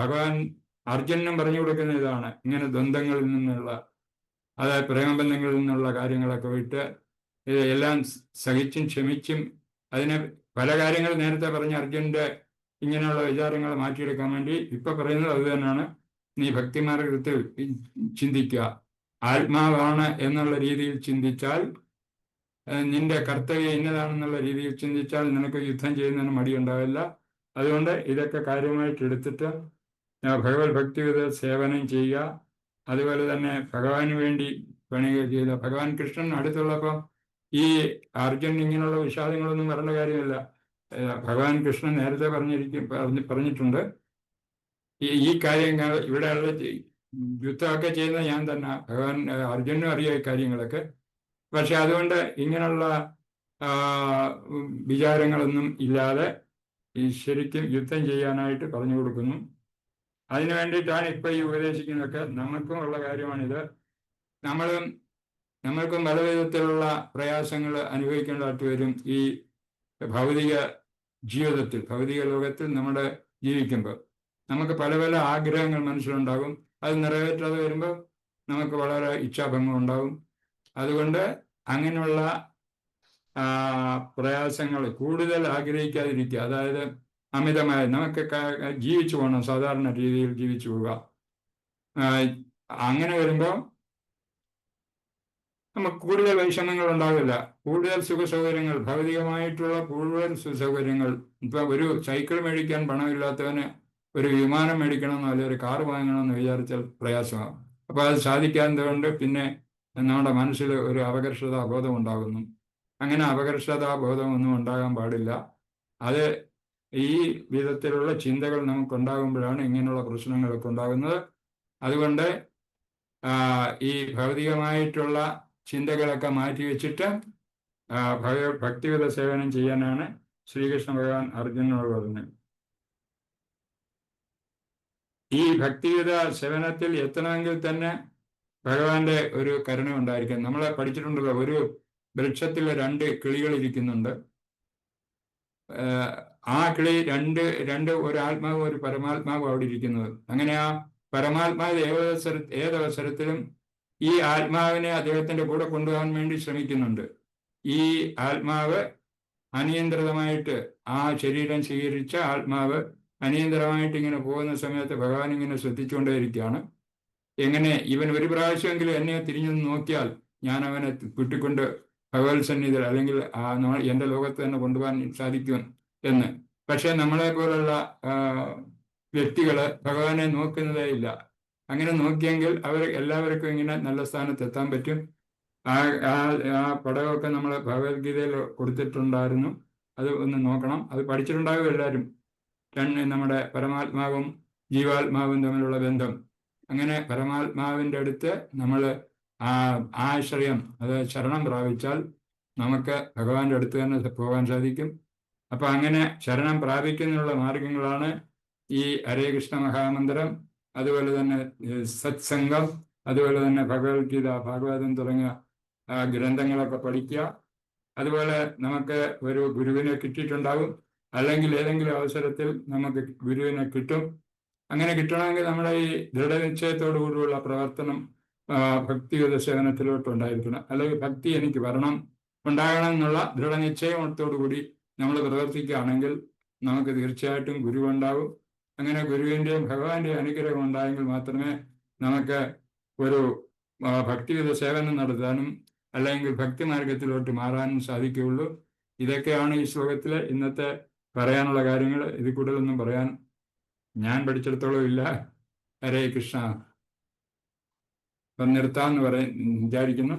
ഭഗവാൻ അർജുനനും പറഞ്ഞു കൊടുക്കുന്ന ഇതാണ്. ഇങ്ങനെ ദ്വന്ദ്ങ്ങളിൽ നിന്നുള്ള, അതായത് പ്രേമബന്ധങ്ങളിൽ നിന്നുള്ള കാര്യങ്ങളൊക്കെ വിട്ട് എല്ലാം സഹിച്ചും ക്ഷമിച്ചും, അതിനെ പല കാര്യങ്ങൾ നേരത്തെ പറഞ്ഞ അർജുനന്റെ ഇങ്ങനെയുള്ള വിചാരങ്ങൾ മാറ്റിയെടുക്കാൻ വേണ്ടി ഇപ്പൊ പറയുന്നത് അത് തന്നെയാണ്. നീ ഭക്തിമാർഗത്തിൽ ചിന്തിക്കുക, ആത്മാവാണ് എന്നുള്ള രീതിയിൽ ചിന്തിച്ചാൽ, നിന്റെ കർത്തവ്യം ഇന്നതാണെന്നുള്ള രീതിയിൽ ചിന്തിച്ചാൽ നിനക്ക് യുദ്ധം ചെയ്യുന്നതിന് മടിയുണ്ടാവില്ല. അതുകൊണ്ട് ഇതൊക്കെ കാര്യമായിട്ട് എടുത്തിട്ട് ഭഗവത് ഭക്തിയുത സേവനം ചെയ്യുക. അതുപോലെ തന്നെ ഭഗവാന് വേണ്ടി പണികൾ ചെയ്ത ഭഗവാൻ കൃഷ്ണൻ അടുത്തുള്ളപ്പോൾ ഈ അർജുൻ ഇങ്ങനെയുള്ള വിഷാദങ്ങളൊന്നും വരേണ്ട കാര്യമില്ല. ഭഗവാൻ കൃഷ്ണൻ നേരത്തെ പറഞ്ഞിട്ടുണ്ട്, ഈ കാര്യങ്ങൾ ഇവിടെയുള്ള യുദ്ധമൊക്കെ ചെയ്യുന്ന ഞാൻ തന്നെ. ഭഗവാൻ അർജുനും അറിയാം ഈ കാര്യങ്ങളൊക്കെ. പക്ഷെ അതുകൊണ്ട് ഇങ്ങനെയുള്ള വിചാരങ്ങളൊന്നും ഇല്ലാതെ ഈ ശരിക്കും യുദ്ധം ചെയ്യാനായിട്ട് പറഞ്ഞു കൊടുക്കുന്നു. അതിനു വേണ്ടിയിട്ടാണ് ഇപ്പൊ ഈ ഉപദേശിക്കുന്നതൊക്കെ. നമുക്കും ഉള്ള കാര്യമാണിത്. നമ്മൾക്കും പല വിധത്തിലുള്ള പ്രയാസങ്ങൾ അനുഭവിക്കേണ്ടതായിട്ട് വരും ഈ ഭൗതിക ജീവിതത്തിൽ. ഭൗതിക ലോകത്തിൽ നമ്മുടെ ജീവിക്കുമ്പോൾ നമുക്ക് പല പല ആഗ്രഹങ്ങൾ മനസ്സിലുണ്ടാകും. അത് നിറവേറ്റാതെ വരുമ്പോൾ നമുക്ക് വളരെ ഇച്ഛാഭംഗം ഉണ്ടാകും. അതുകൊണ്ട് അങ്ങനെയുള്ള പ്രയാസങ്ങൾ കൂടുതൽ ആഗ്രഹിക്കാതിരിക്കുക. അതായത് അമിതമായി നമുക്ക് ജീവിച്ചു പോകണം, സാധാരണ രീതിയിൽ ജീവിച്ചു പോവുക. അങ്ങനെ വരുമ്പോൾ നമുക്ക് കൂടുതൽ വൈഷമ്യങ്ങൾ ഉണ്ടാവില്ല. കൂടുതൽ സുഖസൗകര്യങ്ങൾ, ഭൗതികമായിട്ടുള്ള കൂടുതൽ സുഖസൗകര്യങ്ങൾ. ഇപ്പൊ ഒരു സൈക്കിൾ മേടിക്കാൻ പണമില്ലാത്തവന് ഒരു വിമാനം മേടിക്കണമെന്നോ അല്ലെങ്കിൽ ഒരു കാറ് വാങ്ങണമെന്ന് വിചാരിച്ചാൽ പ്രയാസമാണ്. അപ്പൊ അത് സാധിക്കാത്തതുകൊണ്ട് പിന്നെ നമ്മുടെ മനസ്സിൽ ഒരു അപകർഷതാബോധം ഉണ്ടാകുന്നു. അങ്ങനെ അപകർഷതാബോധമൊന്നും ഉണ്ടാകാൻ പാടില്ല. അത് ഈ വിധത്തിലുള്ള ചിന്തകൾ നമുക്കുണ്ടാകുമ്പോഴാണ് ഇങ്ങനെയുള്ള പ്രശ്നങ്ങളൊക്കെ ഉണ്ടാകുന്നത്. അതുകൊണ്ട് ഈ ഭൗതികമായിട്ടുള്ള ചിന്തകളൊക്കെ മാറ്റി വെച്ചിട്ട് ഭക്തിഗത സേവനം ചെയ്യാനാണ് ശ്രീകൃഷ്ണ ഭഗവാൻ അർജുനനോട് പറഞ്ഞത്. ഈ ഭക്തിഗത സേവനത്തിൽ എത്തണമെങ്കിൽ തന്നെ ഭഗവാന്റെ ഒരു കരുണ ഉണ്ടായിരിക്കും. നമ്മളെ പഠിച്ചിട്ടുണ്ടല്ലോ, ഒരു വൃക്ഷത്തിൽ 2 കിളികൾ ഇരിക്കുന്നുണ്ട്. ആ കിളി രണ്ട് ഒരു ആത്മാവും ഒരു പരമാത്മാവും അവിടെ ഇരിക്കുന്നത്. അങ്ങനെ ആ പരമാത്മാവ് ഏതവസരത്തിലും ഈ ആത്മാവിനെ അദ്ദേഹത്തിന്റെ കൂടെ കൊണ്ടുപോകാൻ വേണ്ടി ശ്രമിക്കുന്നുണ്ട്. ഈ ആത്മാവ് അനിയന്ത്രിതമായിട്ട്, ആ ശരീരം സ്വീകരിച്ച ആത്മാവ് അനിയന്ത്രിതമായിട്ട് ഇങ്ങനെ പോകുന്ന സമയത്ത് ഭഗവാൻ ഇങ്ങനെ ശ്രദ്ധിച്ചുകൊണ്ടേയിരിക്കുകയാണ്. എങ്ങനെ ഇവൻ ഒരു പ്രാവശ്യമെങ്കിലും എന്നെ തിരിഞ്ഞു നോക്കിയാൽ ഞാൻ അവനെ വിട്ടിക്കൊണ്ട് ഭഗവത് സന്നിധിയിൽ അല്ലെങ്കിൽ എൻ്റെ ലോകത്ത് തന്നെ കൊണ്ടുപോകാൻ സാധിക്കും എന്ന്. പക്ഷെ നമ്മളെ പോലുള്ള വ്യക്തികള് ഭഗവാനെ നോക്കുന്നതേ ഇല്ല. അങ്ങനെ നോക്കിയെങ്കിൽ അവർ എല്ലാവർക്കും ഇങ്ങനെ നല്ല സ്ഥാനത്ത് എത്താൻ പറ്റും. ആ ആ ആ പടമൊക്കെ നമ്മൾ ഭഗവത്ഗീതയിൽ കൊടുത്തിട്ടുണ്ടായിരുന്നു. അത് ഒന്ന് നോക്കണം. അത് പഠിച്ചിട്ടുണ്ടാകും എല്ലാവരും. നമ്മുടെ പരമാത്മാവും ജീവാത്മാവും തമ്മിലുള്ള ബന്ധം. അങ്ങനെ പരമാത്മാവിൻ്റെ അടുത്ത് നമ്മൾ ആശ്രയം, അതായത് ശരണം പ്രാപിച്ചാൽ നമുക്ക് ഭഗവാന്റെ അടുത്ത് തന്നെ പോകാൻ സാധിക്കും. അപ്പൊ അങ്ങനെ ശരണം പ്രാപിക്കുന്നതിനുള്ള മാർഗങ്ങളാണ് ഈ ഹരേ കൃഷ്ണ മഹാമന്ത്രം, അതുപോലെ തന്നെ സത്സംഗം, അതുപോലെ തന്നെ ഭഗവത്ഗീത, ഭാഗവതം തുടങ്ങിയ ഗ്രന്ഥങ്ങളൊക്കെ പഠിക്കുക. അതുപോലെ നമുക്ക് ഒരു ഗുരുവിനെ കിട്ടിയിട്ടുണ്ടാകും, അല്ലെങ്കിൽ ഏതെങ്കിലും അവസരത്തിൽ നമുക്ക് ഗുരുവിനെ കിട്ടും. അങ്ങനെ കിട്ടണമെങ്കിൽ നമ്മുടെ ഈ ദൃഢനിശ്ചയത്തോടു കൂടിയുള്ള പ്രവർത്തനം ഭക്തിയുത സേവനത്തിലോട്ട് ഉണ്ടായിരിക്കണം. അല്ലെങ്കിൽ ഭക്തി എനിക്ക് ഉണ്ടാകണം എന്നുള്ള ദൃഢനിശ്ചയത്തോടു കൂടി നമ്മൾ പ്രവർത്തിക്കുകയാണെങ്കിൽ നമുക്ക് തീർച്ചയായിട്ടും ഗുരു ഉണ്ടാകും. അങ്ങനെ ഗുരുവിൻ്റെയും ഭഗവാന്റെയും അനുഗ്രഹം ഉണ്ടായെങ്കിൽ മാത്രമേ നമുക്ക് ഒരു ഭക്തിയുത സേവനം നടത്താനും അല്ലെങ്കിൽ ഭക്തി മാർഗത്തിലോട്ട് മാറാനും സാധിക്കുകയുള്ളൂ. ഇതൊക്കെയാണ് ഈ ശ്ലോകത്തിൽ ഇന്നത്തെ പറയാനുള്ള കാര്യങ്ങൾ. ഇത് കൂടുതലൊന്നും പറയാൻ ഞാൻ പഠിച്ചിടത്തോളം ഇല്ല. ഹരേ കൃഷ്ണ. അപ്പം നിർത്താമെന്ന് വിചാരിക്കുന്നു.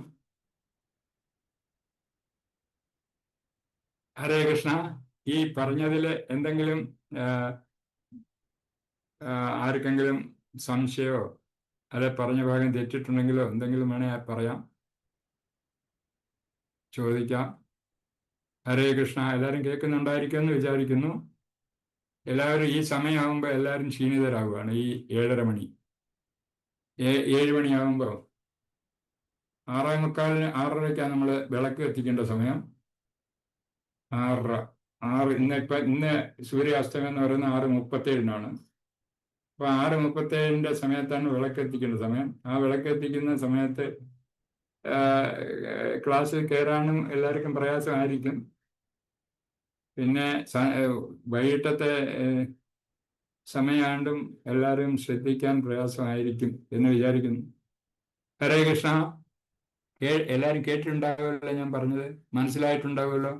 ഹരേ കൃഷ്ണ. ഈ പറഞ്ഞതിൽ എന്തെങ്കിലും ആർക്കെങ്കിലും സംശയമോ അല്ലെ പറഞ്ഞ ഭാഗം തെറ്റിട്ടുണ്ടെങ്കിലോ എന്തെങ്കിലും വേണേൽ പറയാം, ചോദിക്കാം. ഹരേ കൃഷ്ണ. എല്ലാവരും കേൾക്കുന്നുണ്ടായിരിക്കുമെന്ന് വിചാരിക്കുന്നു. എല്ലാവരും ഈ സമയമാകുമ്പോൾ എല്ലാവരും ക്ഷീണിതരാകുകയാണ്. ഈ 7:30 മണി 7 മണിയാകുമ്പോൾ 6:45 6:30ക്കാണ് നമ്മൾ വിളക്ക് എത്തിക്കേണ്ട സമയം. 6:30 ഇന്ന് സൂര്യാസ്തമയം എന്ന് പറയുന്നത് 6:37 അപ്പൊ 6:37 സമയത്താണ് വിളക്ക് എത്തിക്കേണ്ട സമയം. ആ വിളക്ക് എത്തിക്കുന്ന സമയത്ത് ക്ലാസ്സിൽ കയറാനും എല്ലാവർക്കും പ്രയാസമായിരിക്കും. പിന്നെ വൈകിട്ടത്തെ സമയമാണ്ടും എല്ലാവരും ശ്രദ്ധിക്കാൻ പ്രയാസമായിരിക്കും എന്ന് വിചാരിക്കുന്നു. ഹരേ കൃഷ്ണ. എല്ലാവരും കേട്ടിട്ടുണ്ടാവുമല്ലോ, ഞാൻ പറഞ്ഞത് മനസ്സിലായിട്ടുണ്ടാവുമല്ലോ.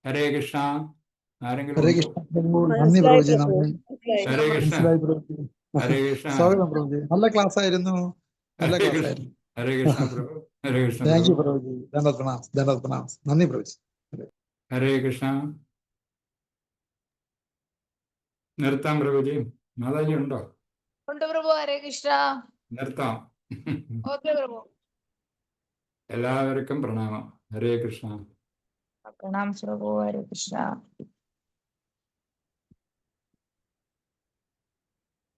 ഹരേ കൃഷ്ണ. ആരെങ്കിലും ഹരേ ഉണ്ടോ? കൃഷ്ണ പ്രഭു. നന്ദി പ്രഭുജി. നന്ദി. ഹരേ കൃഷ്ണ. മനസ്സിലായി പ്രഭുജി. ഹരേ കൃഷ്ണ. സ്വാഗതം പ്രഭുജി. നല്ല ക്ലാസ് ആയിരുന്നു. നല്ല ഹരേ ക്ലാസ് കൃഷ്ണ. ആയിരുന്നു. ഹരേ കൃഷ്ണ പ്രഭു. ഹരേ കൃഷ്ണ താങ്ക് യു പ്രഭു. പ്രഭുജി. ധന്യവാദ് പ്രണാം. ധന്യവാദ് പ്രണാം. നന്ദി പ്രഭുജി. ഹരേ കൃഷ്ണ. നിർത്താം പ്രഭുജി. മാതാജി ഉണ്ടോ? ഉണ്ട് പ്രഭു. ഹരേ കൃഷ്ണ. നിർത്താം. ഓക്കെ പ്രഭു. എല്ലാവർക്കും പ്രണാമം. ഹരേ കൃഷ്ണ. പ്രണാം പ്രഭു. ഹരേ കൃഷ്ണ.